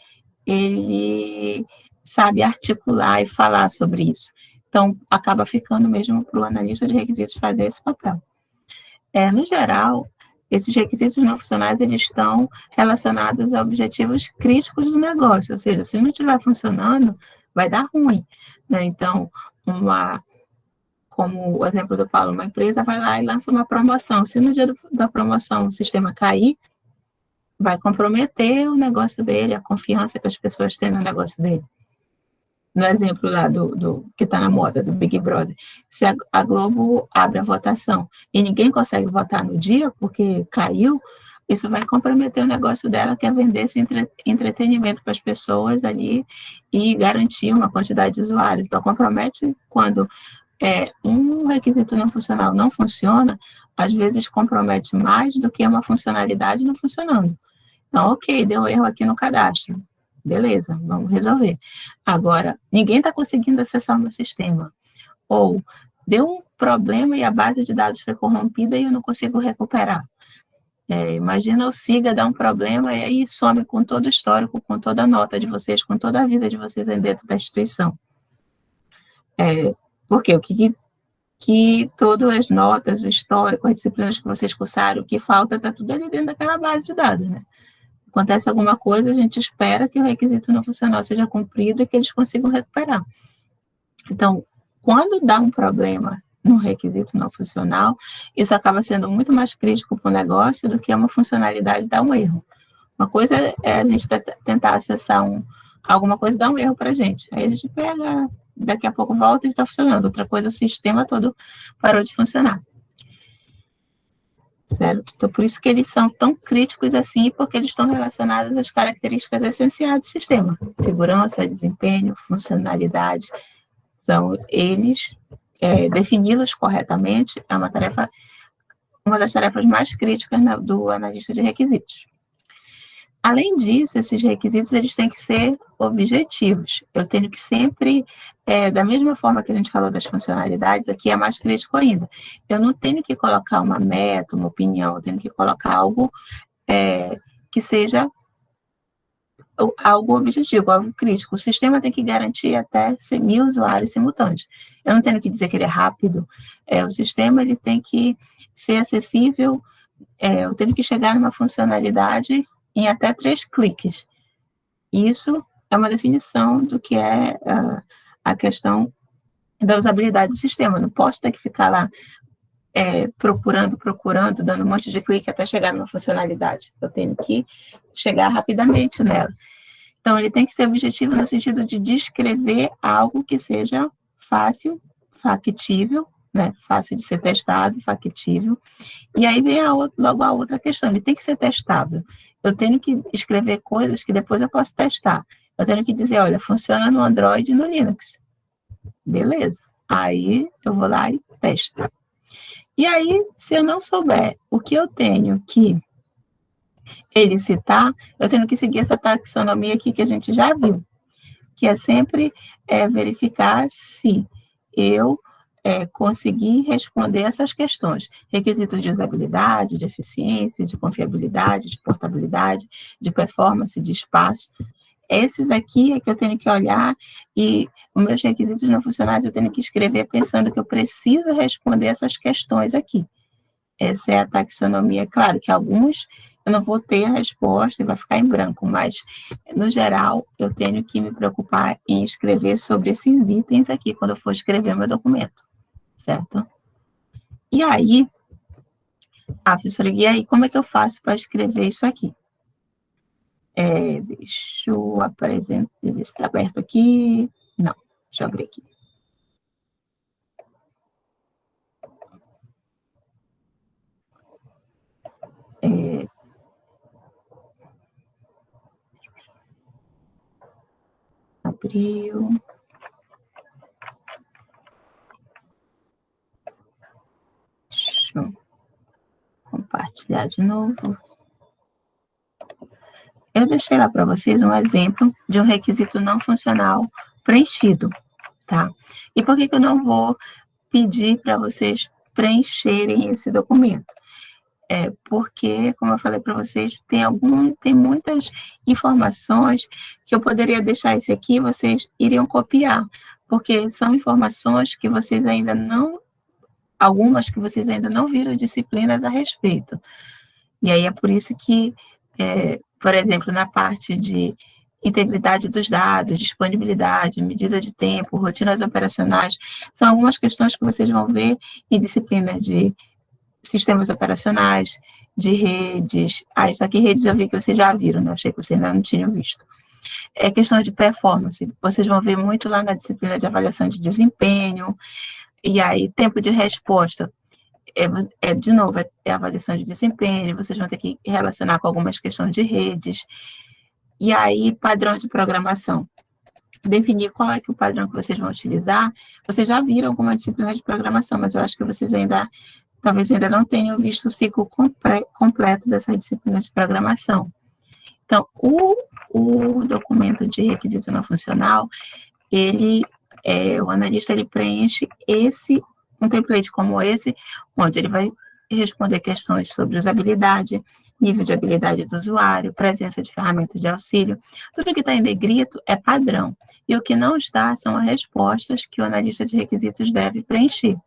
ele sabe articular e falar sobre isso. Então, acaba ficando mesmo para o analista de requisitos fazer esse papel. No geral, esses requisitos não funcionais, eles estão relacionados a objetivos críticos do negócio, ou seja, se não estiver funcionando, vai dar ruim, né? Então, como o exemplo do Paulo, uma empresa vai lá e lança uma promoção. Se no dia da promoção o sistema cair, vai comprometer o negócio dele, a confiança que as pessoas têm no negócio dele. No exemplo lá do que está na moda, do Big Brother, se a Globo abre a votação e ninguém consegue votar no dia porque caiu, isso vai comprometer o negócio dela, que é vender esse entretenimento para as pessoas ali e garantir uma quantidade de usuários. Então, compromete quando um requisito não funcional não funciona, às vezes compromete mais do que uma funcionalidade não funcionando. Então, ok, deu erro aqui no cadastro. Beleza, vamos resolver. Agora, ninguém está conseguindo acessar o meu sistema. Ou deu um problema e a base de dados foi corrompida e eu não consigo recuperar. Imagina o SIGA dar um problema e aí some com todo o histórico, com toda a nota de vocês, com toda a vida de vocês dentro da instituição. Porque o que todas as notas, o histórico, as disciplinas que vocês cursaram, o que falta está tudo ali dentro daquela base de dados, né? Acontece alguma coisa, a gente espera que o requisito não funcional seja cumprido e que eles consigam recuperar. Então, quando dá um problema no requisito não funcional, isso acaba sendo muito mais crítico para o negócio do que uma funcionalidade dar um erro. Uma coisa é a gente tentar acessar alguma coisa e dar um erro para a gente. Aí a gente pega, daqui a pouco volta e está funcionando. Outra coisa, o sistema todo parou de funcionar. Certo? Então, por isso que eles são tão críticos assim, porque eles estão relacionados às características essenciais do sistema. Segurança, desempenho, funcionalidade. Então, eles, defini-los corretamente, é uma das tarefas mais críticas do analista de requisitos. Além disso, esses requisitos, eles têm que ser objetivos. Eu tenho que sempre, da mesma forma que a gente falou das funcionalidades, aqui é mais crítico ainda. Eu não tenho que colocar uma meta, uma opinião, eu tenho que colocar algo que seja algo objetivo, algo crítico. O sistema tem que garantir até 100.000 usuários simultâneos. Eu não tenho que dizer que ele é rápido. O sistema ele tem que ser acessível. Eu tenho que chegar numa funcionalidade em até 3 cliques. Isso é uma definição do que é a questão da usabilidade do sistema. Eu não posso ter que ficar lá procurando, dando um monte de clique até chegar numa funcionalidade. Eu tenho que chegar rapidamente nela. Então, ele tem que ser objetivo no sentido de descrever algo que seja fácil, factível, né? Fácil de ser testado, factível. E aí vem logo a outra questão, ele tem que ser testável. Eu tenho que escrever coisas que depois eu posso testar. Eu tenho que dizer, olha, funciona no Android e no Linux. Beleza. Aí eu vou lá e testo. E aí, se eu não souber o que eu tenho que ele citar, eu tenho que seguir essa taxonomia aqui que a gente já viu, que é sempre verificar se eu conseguir responder essas questões. Requisitos de usabilidade, de eficiência, de confiabilidade, de portabilidade, de performance, de espaço. Esses aqui é que eu tenho que olhar e os meus requisitos não funcionais eu tenho que escrever pensando que eu preciso responder essas questões aqui. Essa é a taxonomia. Claro que alguns eu não vou ter a resposta e vai ficar em branco, mas, no geral, eu tenho que me preocupar em escrever sobre esses itens aqui, quando eu for escrever meu documento, certo? E aí, professora, e aí, como é que eu faço para escrever isso aqui? Deixa eu apresentar, ver se está aberto aqui. Não, deixa eu abrir aqui. Abriu. Deixa eu compartilhar de novo. Eu deixei lá para vocês um exemplo de um requisito não funcional preenchido, tá? E por que eu não vou pedir para vocês preencherem esse documento? Porque, como eu falei para vocês, tem muitas informações que eu poderia deixar esse aqui e vocês iriam copiar, porque são informações que vocês ainda não, algumas que vocês ainda não viram disciplinas a respeito. E aí é por isso que, por exemplo, na parte de integridade dos dados, disponibilidade, medida de tempo, rotinas operacionais, são algumas questões que vocês vão ver em disciplinas de sistemas operacionais, de redes. Isso aqui, redes, eu vi que vocês já viram, né? Achei que vocês ainda não tinham visto. É questão de performance. Vocês vão ver muito lá na disciplina de avaliação de desempenho. E aí, tempo de resposta. De novo, é avaliação de desempenho. Vocês vão ter que relacionar com algumas questões de redes. E aí, padrão de programação. Definir qual é que o padrão que vocês vão utilizar. Vocês já viram alguma disciplina de programação, mas eu acho que vocês talvez ainda não tenham visto o ciclo completo dessa disciplina de programação. Então, o documento de requisito não funcional, o analista ele preenche um template como esse, onde ele vai responder questões sobre usabilidade, nível de habilidade do usuário, presença de ferramentas de auxílio. Tudo que está em negrito é padrão. E o que não está são as respostas que o analista de requisitos deve preencher.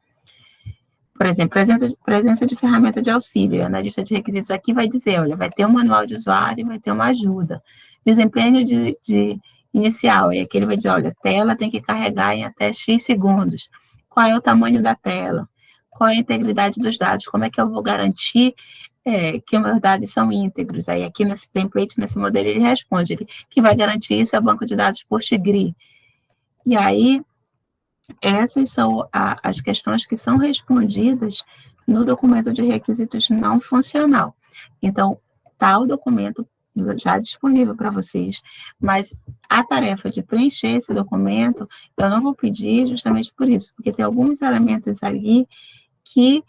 Por exemplo, presença de ferramenta de auxílio. O analista de requisitos aqui vai dizer, olha, vai ter um manual de usuário e vai ter uma ajuda. Desempenho de inicial, e aqui ele vai dizer, olha, a tela tem que carregar em até X segundos. Qual é o tamanho da tela? Qual é a integridade dos dados? Como é que eu vou garantir que os meus dados são íntegros? Aí aqui nesse template, nesse modelo, ele responde, que vai garantir isso é o banco de dados Postgre. E aí, essas são as questões que são respondidas no documento de requisitos não funcional. Então, está o documento já disponível para vocês, mas a tarefa de preencher esse documento, eu não vou pedir justamente por isso, porque tem alguns elementos ali que,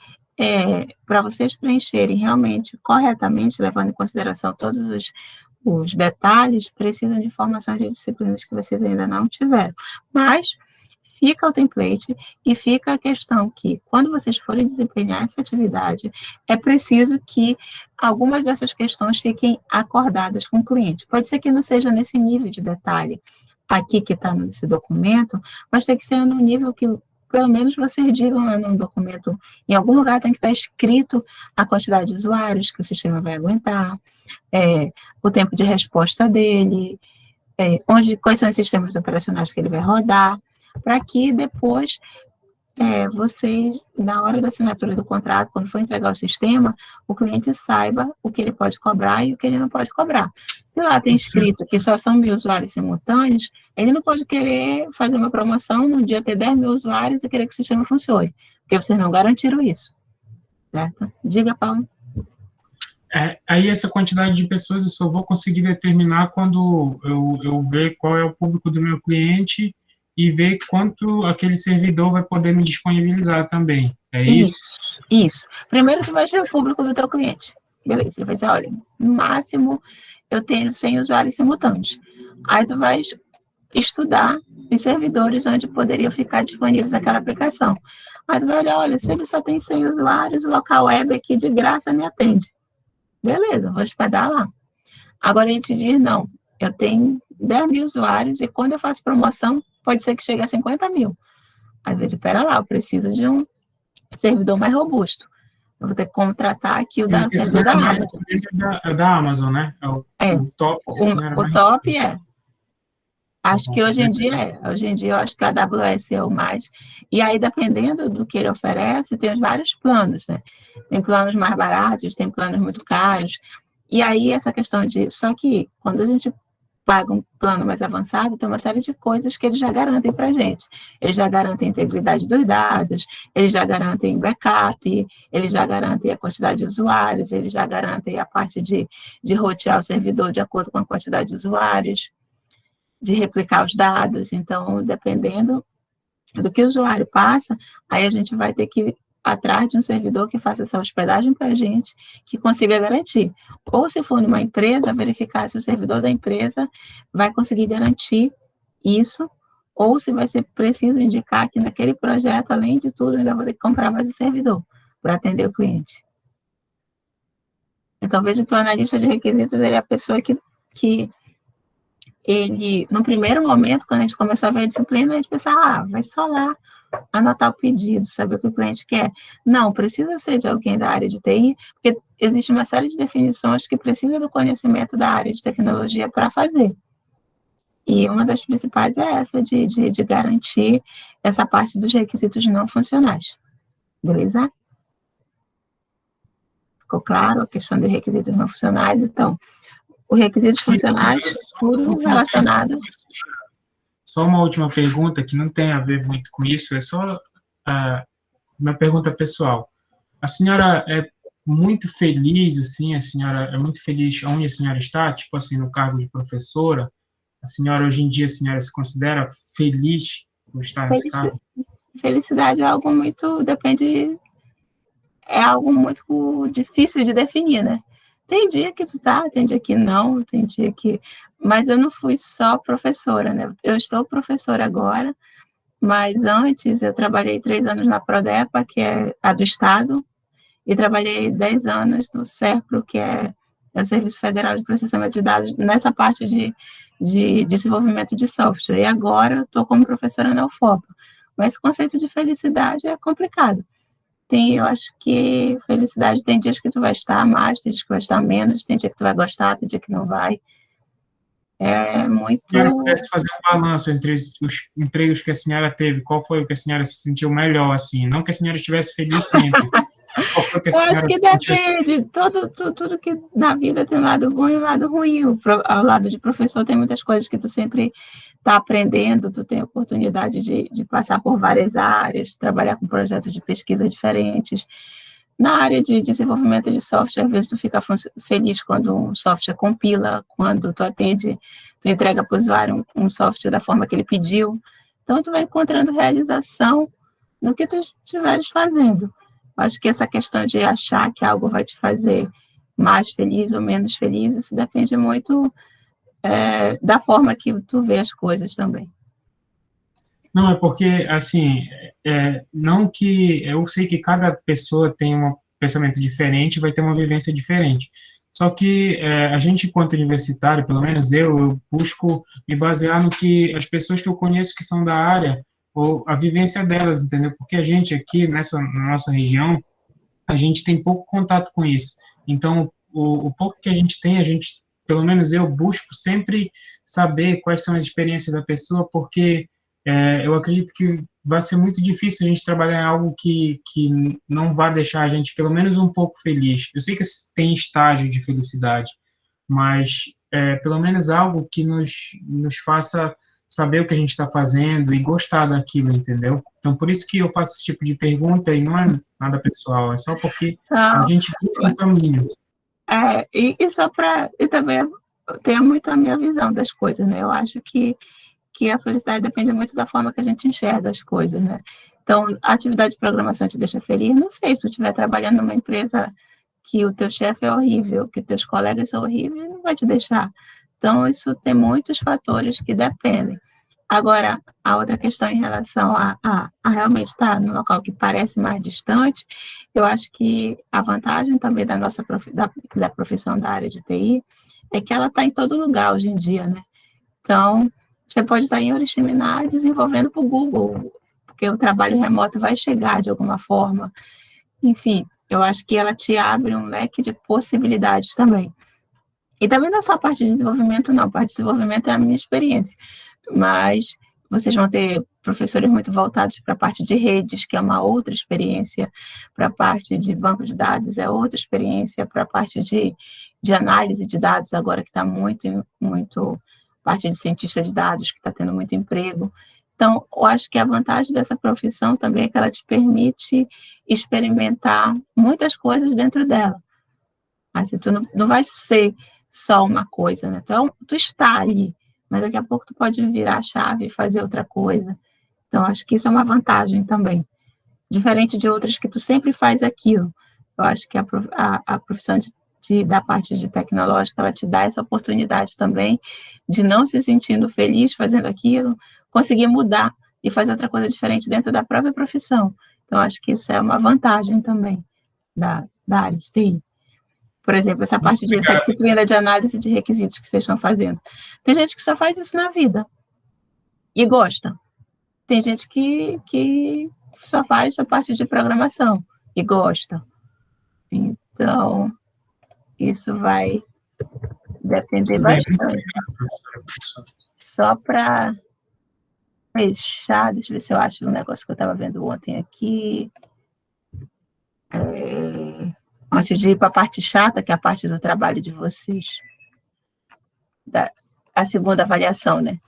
para vocês preencherem realmente, corretamente, levando em consideração todos os detalhes, precisam de informações de disciplinas que vocês ainda não tiveram. Mas fica o template e fica a questão que, quando vocês forem desempenhar essa atividade, é preciso que algumas dessas questões fiquem acordadas com o cliente. Pode ser que não seja nesse nível de detalhe aqui que está nesse documento, mas tem que ser no nível que, pelo menos, vocês digam lá no documento, em algum lugar tem que estar escrito a quantidade de usuários que o sistema vai aguentar, o tempo de resposta dele, quais são os sistemas operacionais que ele vai rodar, para que depois vocês, na hora da assinatura do contrato, quando for entregar o sistema, o cliente saiba o que ele pode cobrar e o que ele não pode cobrar. Se lá tem escrito que só são 1.000 usuários simultâneos, ele não pode querer fazer uma promoção num dia ter 10.000 usuários e querer que o sistema funcione, porque vocês não garantiram isso. Certo? Diga, Paulo. Aí essa quantidade de pessoas eu só vou conseguir determinar quando eu ver qual é o público do meu cliente e ver quanto aquele servidor vai poder me disponibilizar também. É isso? Isso. Primeiro, tu vai ver o público do teu cliente. Beleza, ele vai dizer, olha, no máximo eu tenho 100 usuários simultâneos. Aí tu vai estudar os servidores onde poderiam ficar disponíveis aquela aplicação. Aí tu vai olhar, olha, se ele só tem 100 usuários, o local web aqui de graça me atende. Beleza, vou hospedar lá. Agora ele te diz, não, eu tenho 10 mil usuários e quando eu faço promoção, pode ser que chegue a 50 mil. Às vezes, espera lá, eu preciso de um servidor mais robusto. Eu vou ter que contratar aqui o da servidor da Amazon. É da Amazon, né? O top. O top é. Acho que hoje em dia eu acho que a AWS é o mais. E aí, dependendo do que ele oferece, tem os vários planos, né? Tem planos mais baratos, tem planos muito caros. E aí, essa questão de. Só que quando a gente paga um plano mais avançado, tem uma série de coisas que eles já garantem para a gente. Eles já garantem a integridade dos dados, eles já garantem backup, eles já garantem a quantidade de usuários, eles já garantem a parte de rotear o servidor de acordo com a quantidade de usuários, de replicar os dados. Então, dependendo do que o usuário passa, aí a gente vai ter que ir atrás de um servidor que faça essa hospedagem para a gente, que consiga garantir. Ou, se for numa empresa, verificar se o servidor da empresa vai conseguir garantir isso, ou se vai ser preciso indicar que naquele projeto, além de tudo, ainda vou ter que comprar mais um servidor para atender o cliente. Então, vejo que o analista de requisitos ele é a pessoa que ele, no primeiro momento, quando a gente começou a ver a disciplina, a gente pensava, vai só lá anotar o pedido, saber o que o cliente quer. Não, precisa ser de alguém da área de TI, porque existe uma série de definições que precisa do conhecimento da área de tecnologia para fazer. E uma das principais é essa, de garantir essa parte dos requisitos não funcionais. Beleza? Ficou claro a questão de requisitos não funcionais? Então, os requisitos funcionais, tudo relacionado. Só uma última pergunta que não tem a ver muito com isso, é só uma pergunta pessoal. A senhora é muito feliz, assim, a senhora é muito feliz onde a senhora está, tipo assim, no cargo de professora? A senhora, hoje em dia, a senhora se considera feliz por estar nesse cargo? Felicidade é algo muito, depende, é algo muito difícil de definir, né? Tem dia que tu tá, tem dia que não, tem dia que... Mas eu não fui só professora, né? Eu estou professora agora, mas antes eu trabalhei 3 anos na Prodepa, que é a do Estado, e trabalhei 10 anos no SERPRO, que é o Serviço Federal de Processamento de Dados, nessa parte de desenvolvimento de software. E agora eu estou como professora na UFOP. Mas o conceito de felicidade é complicado. Eu acho que felicidade tem dias que tu vai estar mais, tem dias que vai estar menos, tem dia que tu vai gostar, tem dia que não vai. É muito... Se a senhora pudesse fazer um balanço entre os empregos que a senhora teve, qual foi o que a senhora se sentiu melhor, assim? Não que a senhora estivesse feliz sempre. Qual foi que a senhora... Eu acho que depende. Tudo que na vida tem um lado bom e um lado ruim. Ao lado de professor tem muitas coisas que tu sempre está aprendendo, tu tem a oportunidade de passar por várias áreas, trabalhar com projetos de pesquisa diferentes. Na área de desenvolvimento de software, às vezes tu fica feliz quando um software compila, quando tu entrega para o usuário um software da forma que ele pediu. Então, tu vai encontrando realização no que tu estiveres fazendo. Acho que essa questão de achar que algo vai te fazer mais feliz ou menos feliz, isso depende muito da forma que tu vê as coisas também. Não, é porque, assim, não que... Eu sei que cada pessoa tem um pensamento diferente, vai ter uma vivência diferente. Só que a gente, enquanto universitário, pelo menos eu busco me basear no que as pessoas que eu conheço que são da área, ou a vivência delas, entendeu? Porque a gente aqui, na nossa região, a gente tem pouco contato com isso. Então, o pouco que a gente tem, pelo menos eu busco sempre saber quais são as experiências da pessoa, porque eu acredito que vai ser muito difícil a gente trabalhar em algo que não vai deixar a gente, pelo menos, um pouco feliz. Eu sei que tem estágio de felicidade, mas pelo menos algo que nos faça saber o que a gente está fazendo e gostar daquilo, entendeu? Então, por isso que eu faço esse tipo de pergunta, e não é nada pessoal, é só porque a gente busca um caminho. E só para... E também tem muito a minha visão das coisas, né? Eu acho que que a felicidade depende muito da forma que a gente enxerga as coisas, né? Então, a atividade de programação te deixa feliz? Não sei, se tu estiver trabalhando numa empresa que o teu chefe é horrível, que teus colegas são horríveis, não vai te deixar. Então, isso tem muitos fatores que dependem. Agora, a outra questão em relação a realmente estar no local que parece mais distante, eu acho que a vantagem também da profissão da área de TI é que ela está em todo lugar hoje em dia, né? Então, você pode estar em Oriximiná desenvolvendo para o Google, porque o trabalho remoto vai chegar de alguma forma. Enfim, eu acho que ela te abre um leque de possibilidades também. E também não é só a parte de desenvolvimento, não. A parte de desenvolvimento é a minha experiência. Mas vocês vão ter professores muito voltados para a parte de redes, que é uma outra experiência, para a parte de banco de dados é outra experiência, para a parte de análise de dados, agora que está muito, parte de cientista de dados, que está tendo muito emprego. Então, eu acho que a vantagem dessa profissão também é que ela te permite experimentar muitas coisas dentro dela. Assim, tu não vai ser só uma coisa, né? Então, tu está ali, mas daqui a pouco tu pode virar a chave e fazer outra coisa. Então, acho que isso é uma vantagem também. Diferente de outras que tu sempre faz aquilo. Eu acho que a profissão da parte de tecnológica, ela te dá essa oportunidade também de não se sentindo feliz fazendo aquilo, conseguir mudar e fazer outra coisa diferente dentro da própria profissão. Então, acho que isso é uma vantagem também da área de TI. Por exemplo, essa disciplina de análise de requisitos que vocês estão fazendo. Tem gente que só faz isso na vida e gosta. Tem gente que só faz a parte de programação e gosta. Então, isso vai depender bastante. Só para fechar, deixa eu ver se eu acho um negócio que eu estava vendo ontem aqui. Antes de ir para a parte chata, que é a parte do trabalho de vocês. A segunda avaliação, né?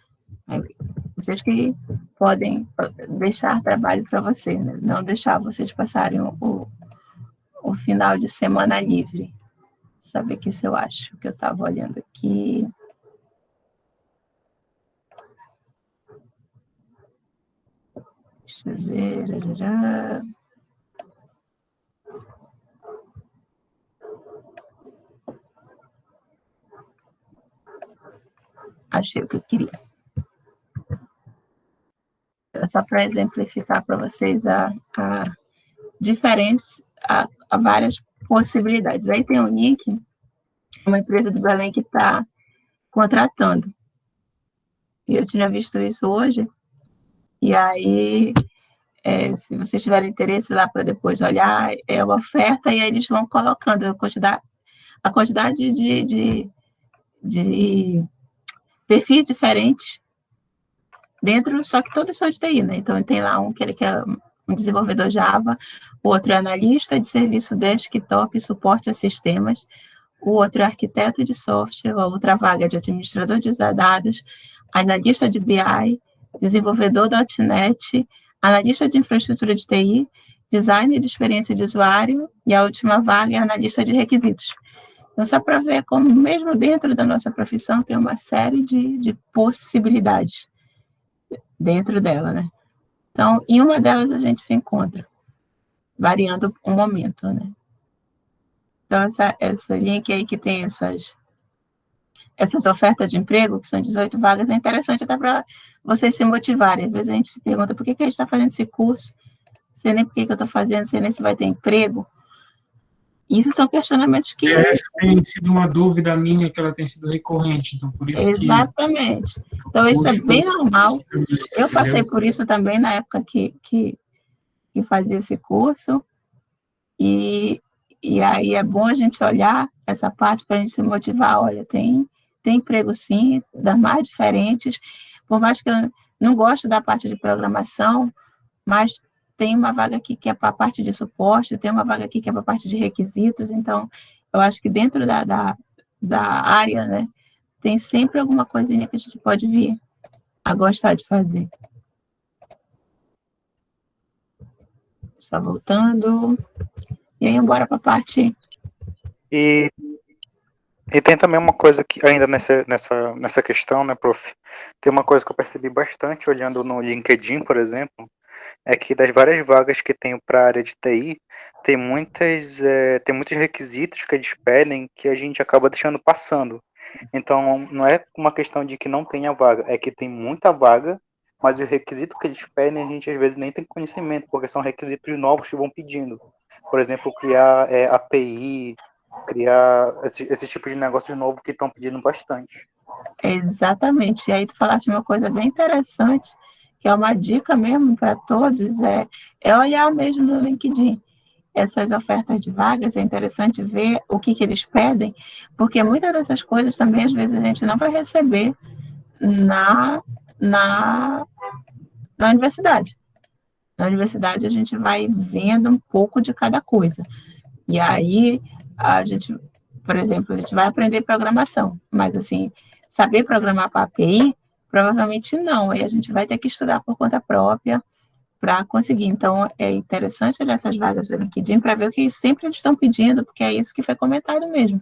Vocês que podem deixar trabalho para vocês, né? Não deixar vocês passarem o final de semana livre. Deixa eu ver aqui se eu acho que eu estava olhando aqui. Deixa eu ver. Achei o que eu queria. Era só para exemplificar para vocês a diferença, a várias possibilidades. Aí tem o Nick, uma empresa do Belém que está contratando. E eu tinha visto isso hoje. E aí, se vocês tiverem interesse lá para depois olhar, é uma oferta e aí eles vão colocando a quantidade de perfis diferentes dentro, só que todos são de TI, né? Então, tem lá um que ele quer um desenvolvedor Java, o outro é analista de serviço desktop e suporte a sistemas, o outro é arquiteto de software, a outra vaga de administrador de dados, analista de BI, desenvolvedor .NET, analista de infraestrutura de TI, designer de experiência de usuário e a última vaga é analista de requisitos. Então, só para ver como, mesmo dentro da nossa profissão, tem uma série de possibilidades dentro dela, né? Então, em uma delas a gente se encontra, variando o momento, né? Então, essa link aí que tem essas ofertas de emprego, que são 18 vagas, é interessante até para vocês se motivarem. Às vezes a gente se pergunta por que a gente está fazendo esse curso, sei nem por que eu estou fazendo, sei nem se vai ter emprego. Isso são questionamentos que... Essa tem sido uma dúvida minha, que ela tem sido recorrente, então por isso Exatamente. Então, isso é bem normal. Eu passei por isso também na época que fazia esse curso, e aí é bom a gente olhar essa parte para a gente se motivar. Olha, tem emprego sim, das mais diferentes, por mais que eu não goste da parte de programação, mas tem uma vaga aqui que é para a parte de suporte, tem uma vaga aqui que é para a parte de requisitos, então eu acho que dentro da área, né, tem sempre alguma coisinha que a gente pode vir a gostar de fazer. Só voltando. E aí, embora para a parte... E tem também uma coisa que ainda nessa questão, né, prof? Tem uma coisa que eu percebi bastante olhando no LinkedIn, por exemplo, é que das várias vagas que tem para a área de TI, tem muitos requisitos que eles pedem que a gente acaba deixando passando. Então, não é uma questão de que não tenha vaga, é que tem muita vaga, mas os requisitos que eles pedem a gente às vezes nem tem conhecimento, porque são requisitos novos que vão pedindo. Por exemplo, criar API, criar esse tipo de negócio novo que estão pedindo bastante. Exatamente. E aí tu falaste uma coisa bem interessante, que é uma dica mesmo para todos, é olhar mesmo no LinkedIn. Essas ofertas de vagas, é interessante ver o que eles pedem, porque muitas dessas coisas também, às vezes, a gente não vai receber na universidade. Na universidade, a gente vai vendo um pouco de cada coisa. E aí, a gente, por exemplo, a gente vai aprender programação, mas, assim, saber programar para API, provavelmente não. Aí a gente vai ter que estudar por conta própria para conseguir. Então, é interessante olhar essas vagas do LinkedIn para ver o que sempre eles estão pedindo, porque é isso que foi comentado mesmo.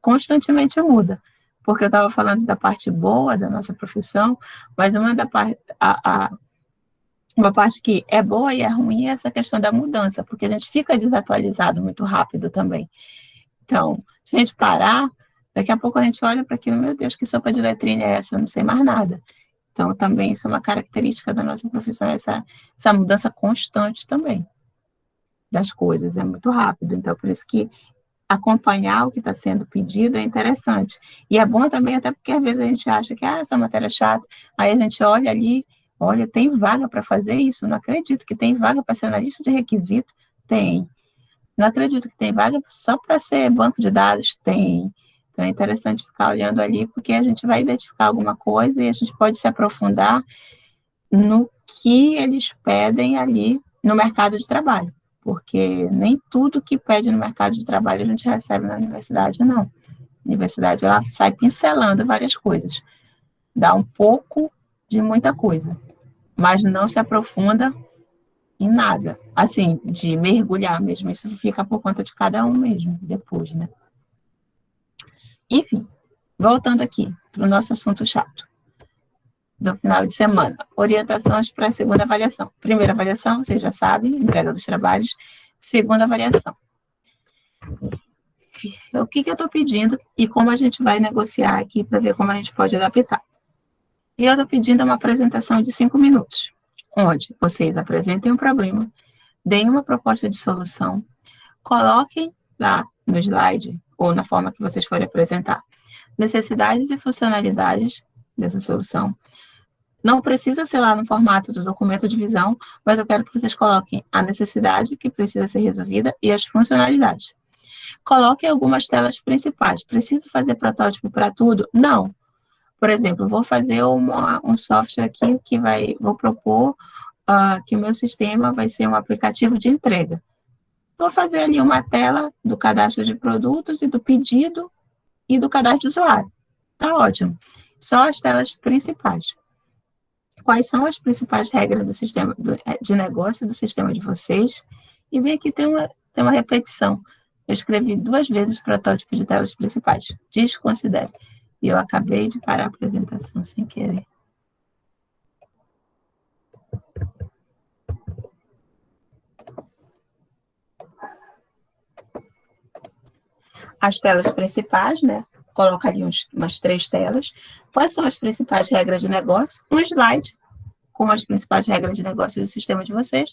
Constantemente muda. Porque eu estava falando da parte boa da nossa profissão, mas uma parte que é boa e é ruim é essa questão da mudança, porque a gente fica desatualizado muito rápido também. Então, se a gente parar, daqui a pouco a gente olha para aquilo, meu Deus, que sopa de letrinha é essa? Eu não sei mais nada. Então, também isso é uma característica da nossa profissão, essa mudança constante também das coisas, é muito rápido. Então, por isso que acompanhar o que está sendo pedido é interessante. E é bom também, até porque às vezes a gente acha que essa matéria é chata, aí a gente olha ali, olha, tem vaga para fazer isso? Não acredito que tem vaga para ser analista de requisito? Tem. Não acredito que tem vaga só para ser banco de dados? Tem. Então, é interessante ficar olhando ali, porque a gente vai identificar alguma coisa e a gente pode se aprofundar no que eles pedem ali no mercado de trabalho, porque nem tudo que pede no mercado de trabalho a gente recebe na universidade, não. A universidade, ela sai pincelando várias coisas, dá um pouco de muita coisa, mas não se aprofunda em nada, assim, de mergulhar mesmo, isso fica por conta de cada um mesmo, depois, né? Enfim, voltando aqui para o nosso assunto chato do final de semana. Orientações para a segunda avaliação. Primeira avaliação, vocês já sabem, entrega dos trabalhos. Segunda avaliação. O que eu estou pedindo e como a gente vai negociar aqui para ver como a gente pode adaptar. E eu estou pedindo uma apresentação de 5 minutos, onde vocês apresentem um problema, deem uma proposta de solução, coloquem lá no slide, ou na forma que vocês forem apresentar, necessidades e funcionalidades dessa solução. Não precisa ser lá no formato do documento de visão, mas eu quero que vocês coloquem a necessidade que precisa ser resolvida e as funcionalidades. Coloquem algumas telas principais. Preciso fazer protótipo para tudo? Não. Por exemplo, vou fazer um software aqui que vou propor que o meu sistema vai ser um aplicativo de entrega. Vou fazer ali uma tela do cadastro de produtos e do pedido e do cadastro de usuário. Tá ótimo. Só as telas principais. Quais são as principais regras do sistema de negócio do sistema de vocês? E bem aqui tem uma repetição. Eu escrevi 2 vezes protótipo de telas principais. Desconsidere. E eu acabei de parar a apresentação sem querer. As telas principais, né? Colocaria umas 3 telas. Quais são as principais regras de negócio? Um slide com as principais regras de negócio do sistema de vocês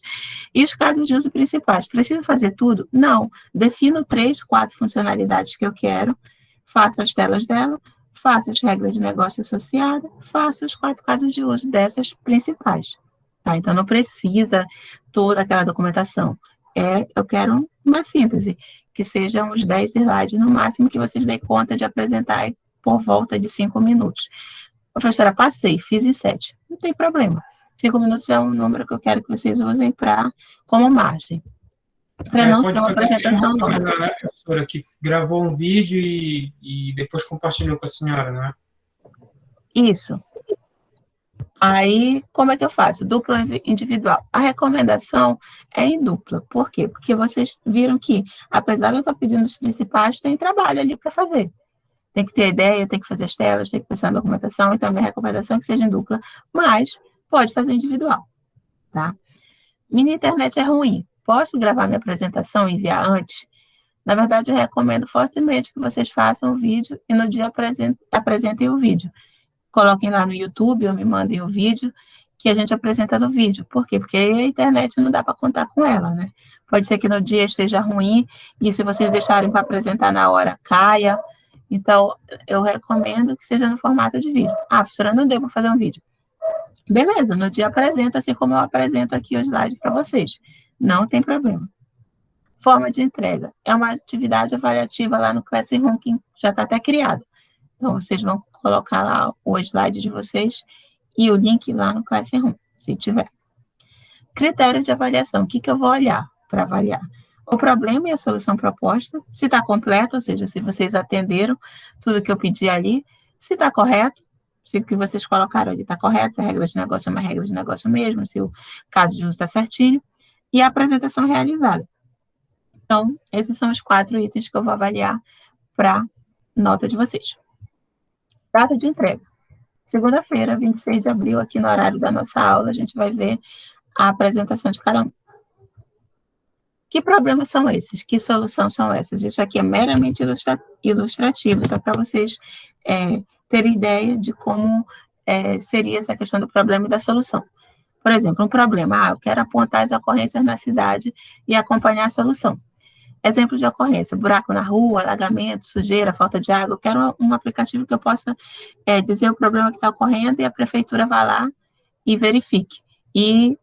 e os casos de uso principais. Preciso fazer tudo? Não. Defino 3, 4 funcionalidades que eu quero, faço as telas dela, faço as regras de negócio associadas, faço os 4 casos de uso dessas principais. Tá? Então, não precisa toda aquela documentação. Eu quero uma síntese, que sejam uns 10 slides no máximo, que vocês deem conta de apresentar por volta de 5 minutos. Professora, passei, fiz em 7. Não tem problema. 5 minutos é um número que eu quero que vocês usem como margem. Para não ser uma apresentação longa. Né, professora, que gravou um vídeo e depois compartilhou com a senhora, né? Isso. Aí, como é que eu faço? Dupla individual. A recomendação é em dupla. Por quê? Porque vocês viram que, apesar de eu estar pedindo os principais, tem trabalho ali para fazer. tem que ter ideia, tem que fazer as telas, tem que pensar na documentação, então a minha recomendação é que seja em dupla, mas pode fazer individual, tá? Minha internet é ruim, posso gravar minha apresentação e enviar antes? Na verdade, eu recomendo fortemente que vocês façam o vídeo e no dia apresentem o vídeo. Coloquem lá no YouTube ou me mandem o vídeo que a gente apresenta no vídeo. Por quê? Porque a internet não dá para contar com ela, né? Pode ser que no dia esteja ruim e se vocês deixarem para apresentar na hora, caia. Então, eu recomendo que seja no formato de vídeo. Ah, professora, não deu para fazer um vídeo. Beleza, no dia apresenta, assim como eu apresento aqui o slide para vocês. Não tem problema. Forma de entrega. É uma atividade avaliativa lá no Classroom, que já está até criada. Então, vocês vão colocar lá o slide de vocês e o link lá no Classroom, se tiver. Critério de avaliação. O que eu vou olhar para avaliar? O problema e a solução proposta, se está completo, ou seja, se vocês atenderam tudo que eu pedi ali, se está correto, se o que vocês colocaram ali está correto, se a regra de negócio é uma regra de negócio mesmo, se o caso de uso está certinho, e a apresentação realizada. Então, esses são os 4 itens que eu vou avaliar para nota de vocês. Data de entrega. Segunda-feira, 26 de abril, aqui no horário da nossa aula, a gente vai ver a apresentação de cada um. Que problemas são esses? Que soluções são essas? Isso aqui é meramente ilustrativo, só para vocês terem ideia de como seria essa questão do problema e da solução. Por exemplo, um problema, eu quero apontar as ocorrências na cidade e acompanhar a solução. Exemplo de ocorrência, buraco na rua, alagamento, sujeira, falta de água. Eu quero um aplicativo que eu possa dizer o problema que está ocorrendo e a prefeitura vá lá e verifique. E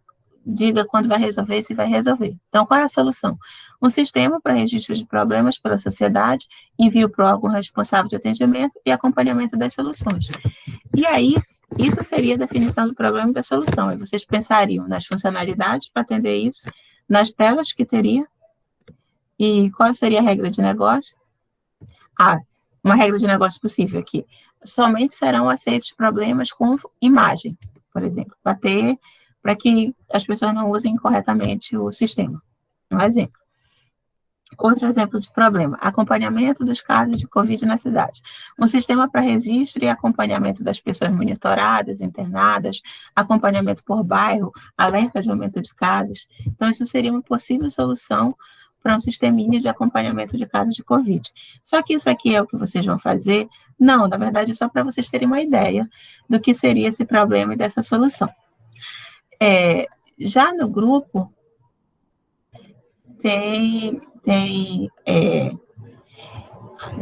diga quando vai resolver e se vai resolver. Então, qual é a solução? Um sistema para registro de problemas pela sociedade, envio para o órgão responsável de atendimento e acompanhamento das soluções. E aí, isso seria a definição do problema e da solução. Aí vocês pensariam nas funcionalidades para atender isso, nas telas que teria, e qual seria a regra de negócio? Uma regra de negócio possível aqui. Somente serão aceitos problemas com imagem, por exemplo, para que as pessoas não usem corretamente o sistema. Um exemplo. Outro exemplo de problema, acompanhamento dos casos de Covid na cidade. Um sistema para registro e acompanhamento das pessoas monitoradas, internadas, acompanhamento por bairro, alerta de aumento de casos. Então, isso seria uma possível solução para um sisteminha de acompanhamento de casos de Covid. Só que isso aqui é o que vocês vão fazer? Não, na verdade, é só para vocês terem uma ideia do que seria esse problema e dessa solução. Já no grupo, tem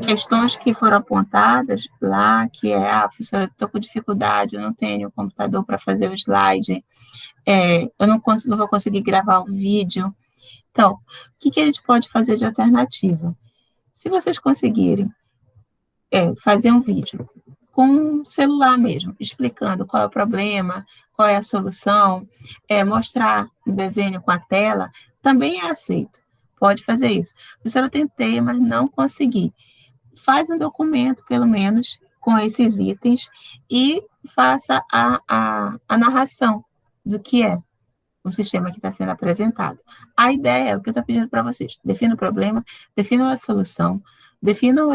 questões que foram apontadas lá, que professora, estou com dificuldade, eu não tenho computador para fazer o slide, eu não vou conseguir gravar o vídeo. Então, o que a gente pode fazer de alternativa? Se vocês conseguirem fazer um vídeo com um celular mesmo, explicando qual é o problema, qual é a solução, mostrar o desenho com a tela, também é aceito. Pode fazer isso. Eu tentei, mas não consegui. Faz um documento, pelo menos, com esses itens e faça a narração do que é o sistema que está sendo apresentado. A ideia é o que eu estou pedindo para vocês. Defina o problema, definam a solução, definam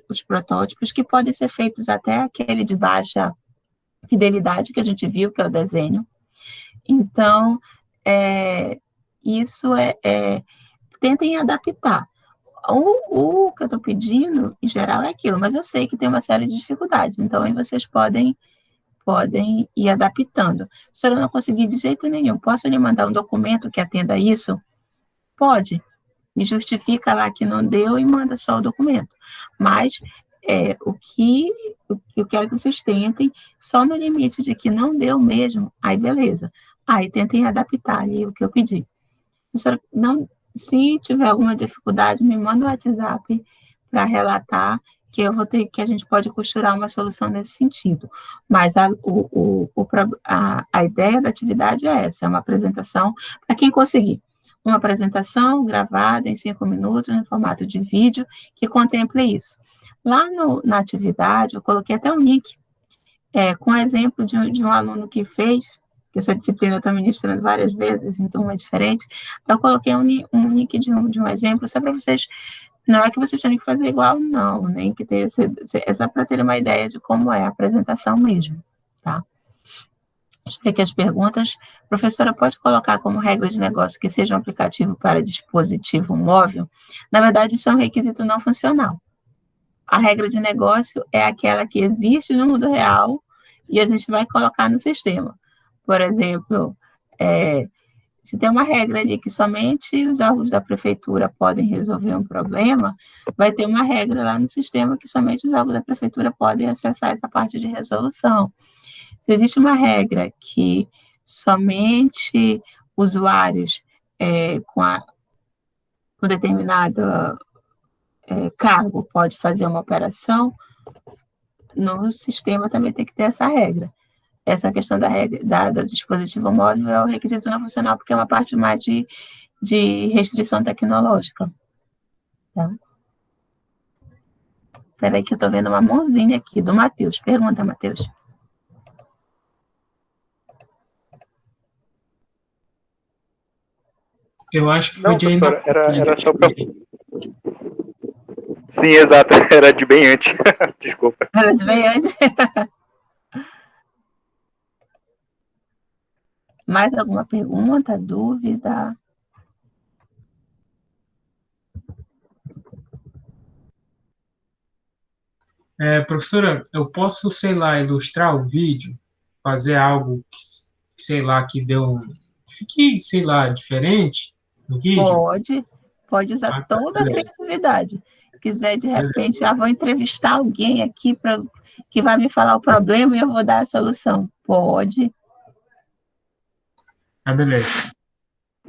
os protótipos, que podem ser feitos até aquele de baixa fidelidade que a gente viu, que é o desenho. Então, isso tentem adaptar. O que eu estou pedindo, em geral, é aquilo, mas eu sei que tem uma série de dificuldades, então aí vocês podem ir adaptando. Se eu não conseguir de jeito nenhum, posso lhe mandar um documento que atenda isso? Pode. Me justifica lá que não deu e manda só o documento. Mas o que eu quero que vocês tentem, só no limite de que não deu mesmo, aí beleza. Aí tentem adaptar ali o que eu pedi. Se tiver alguma dificuldade, me manda um WhatsApp para relatar, que a gente pode costurar uma solução nesse sentido. Mas a ideia da atividade é essa, é uma apresentação, para quem conseguir, uma apresentação gravada em 5 minutos, no formato de vídeo, que contemple isso. Lá na atividade, eu coloquei até um link, com exemplo de um aluno que fez, que essa disciplina eu estou ministrando várias vezes, em turma diferente, eu coloquei um link de um exemplo, só para vocês Não é que vocês tenham que fazer igual, não, nem que tenha, é só para ter uma ideia de como é a apresentação mesmo, tá? Deixa eu ver aqui as perguntas. Professora, pode colocar como regra de negócio que seja um aplicativo para dispositivo móvel? Na verdade, isso é um requisito não funcional. A regra de negócio é aquela que existe no mundo real e a gente vai colocar no sistema. Por exemplo, se tem uma regra ali que somente os órgãos da prefeitura podem resolver um problema, vai ter uma regra lá no sistema que somente os órgãos da prefeitura podem acessar essa parte de resolução. Se existe uma regra que somente usuários com determinado cargo pode fazer uma operação, no sistema também tem que ter essa regra. Essa questão do dispositivo móvel é o requisito não funcional, porque é uma parte mais de restrição tecnológica. Tá? Espera aí que eu estou vendo uma mãozinha aqui, do Matheus. Pergunta, Matheus. Eu acho que foi não, de aí professora, era só para... para... Sim, exato, era de bem antes. Desculpa. Era de bem antes. Mais alguma pergunta, dúvida? Professora, eu posso, sei lá, ilustrar o vídeo, fazer algo que, sei lá, que fique, sei lá, diferente no vídeo? Pode usar toda a criatividade. Se quiser, de repente, vou entrevistar alguém aqui que vai me falar o problema e eu vou dar a solução. Pode. Beleza.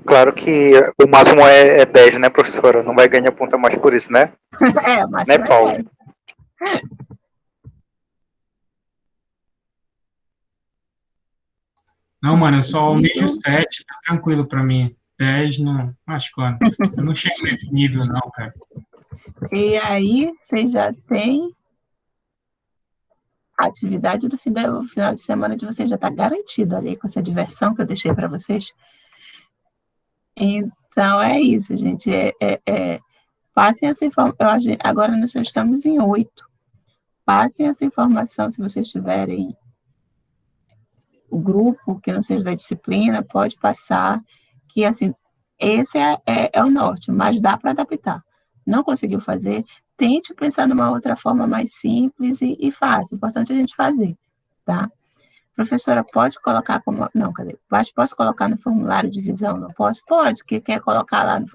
Claro que o máximo é 10, né, professora? Não vai ganhar ponta mais por isso, né? O máximo né, Paulo? é 10. Não, mano, eu só almejo 7, tá tranquilo pra mim. 10, não, acho que eu não chego nesse nível, não, cara. E aí, você já tem a atividade do final de semana de vocês já está garantida ali com essa diversão que eu deixei para vocês. Então, é isso, gente. Passem essa informação. Agora nós já estamos em 8. Passem essa informação, se vocês tiverem o grupo que não seja da disciplina, pode passar, que assim, esse é o norte, mas dá para adaptar. Não conseguiu fazer, tente pensar numa outra forma mais simples e fácil. Importante a gente fazer, tá? Professora, pode colocar como... Não, cadê? Mas posso colocar no formulário de visão? Não posso? Pode. Que quer colocar lá no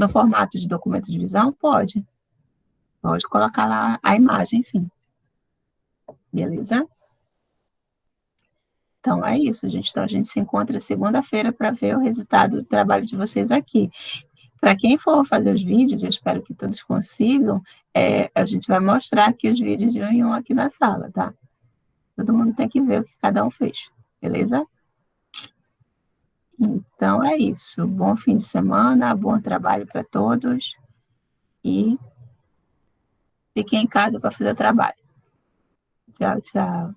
formato de documento de visão? Pode. Pode colocar lá a imagem, sim. Beleza? Então, é isso, gente. Então, a gente se encontra segunda-feira para ver o resultado do trabalho de vocês aqui. Para quem for fazer os vídeos, eu espero que todos consigam, a gente vai mostrar aqui os vídeos de um em um aqui na sala, tá? Todo mundo tem que ver o que cada um fez, beleza? Então, é isso. Bom fim de semana, bom trabalho para todos e fiquem em casa para fazer o trabalho. Tchau, tchau.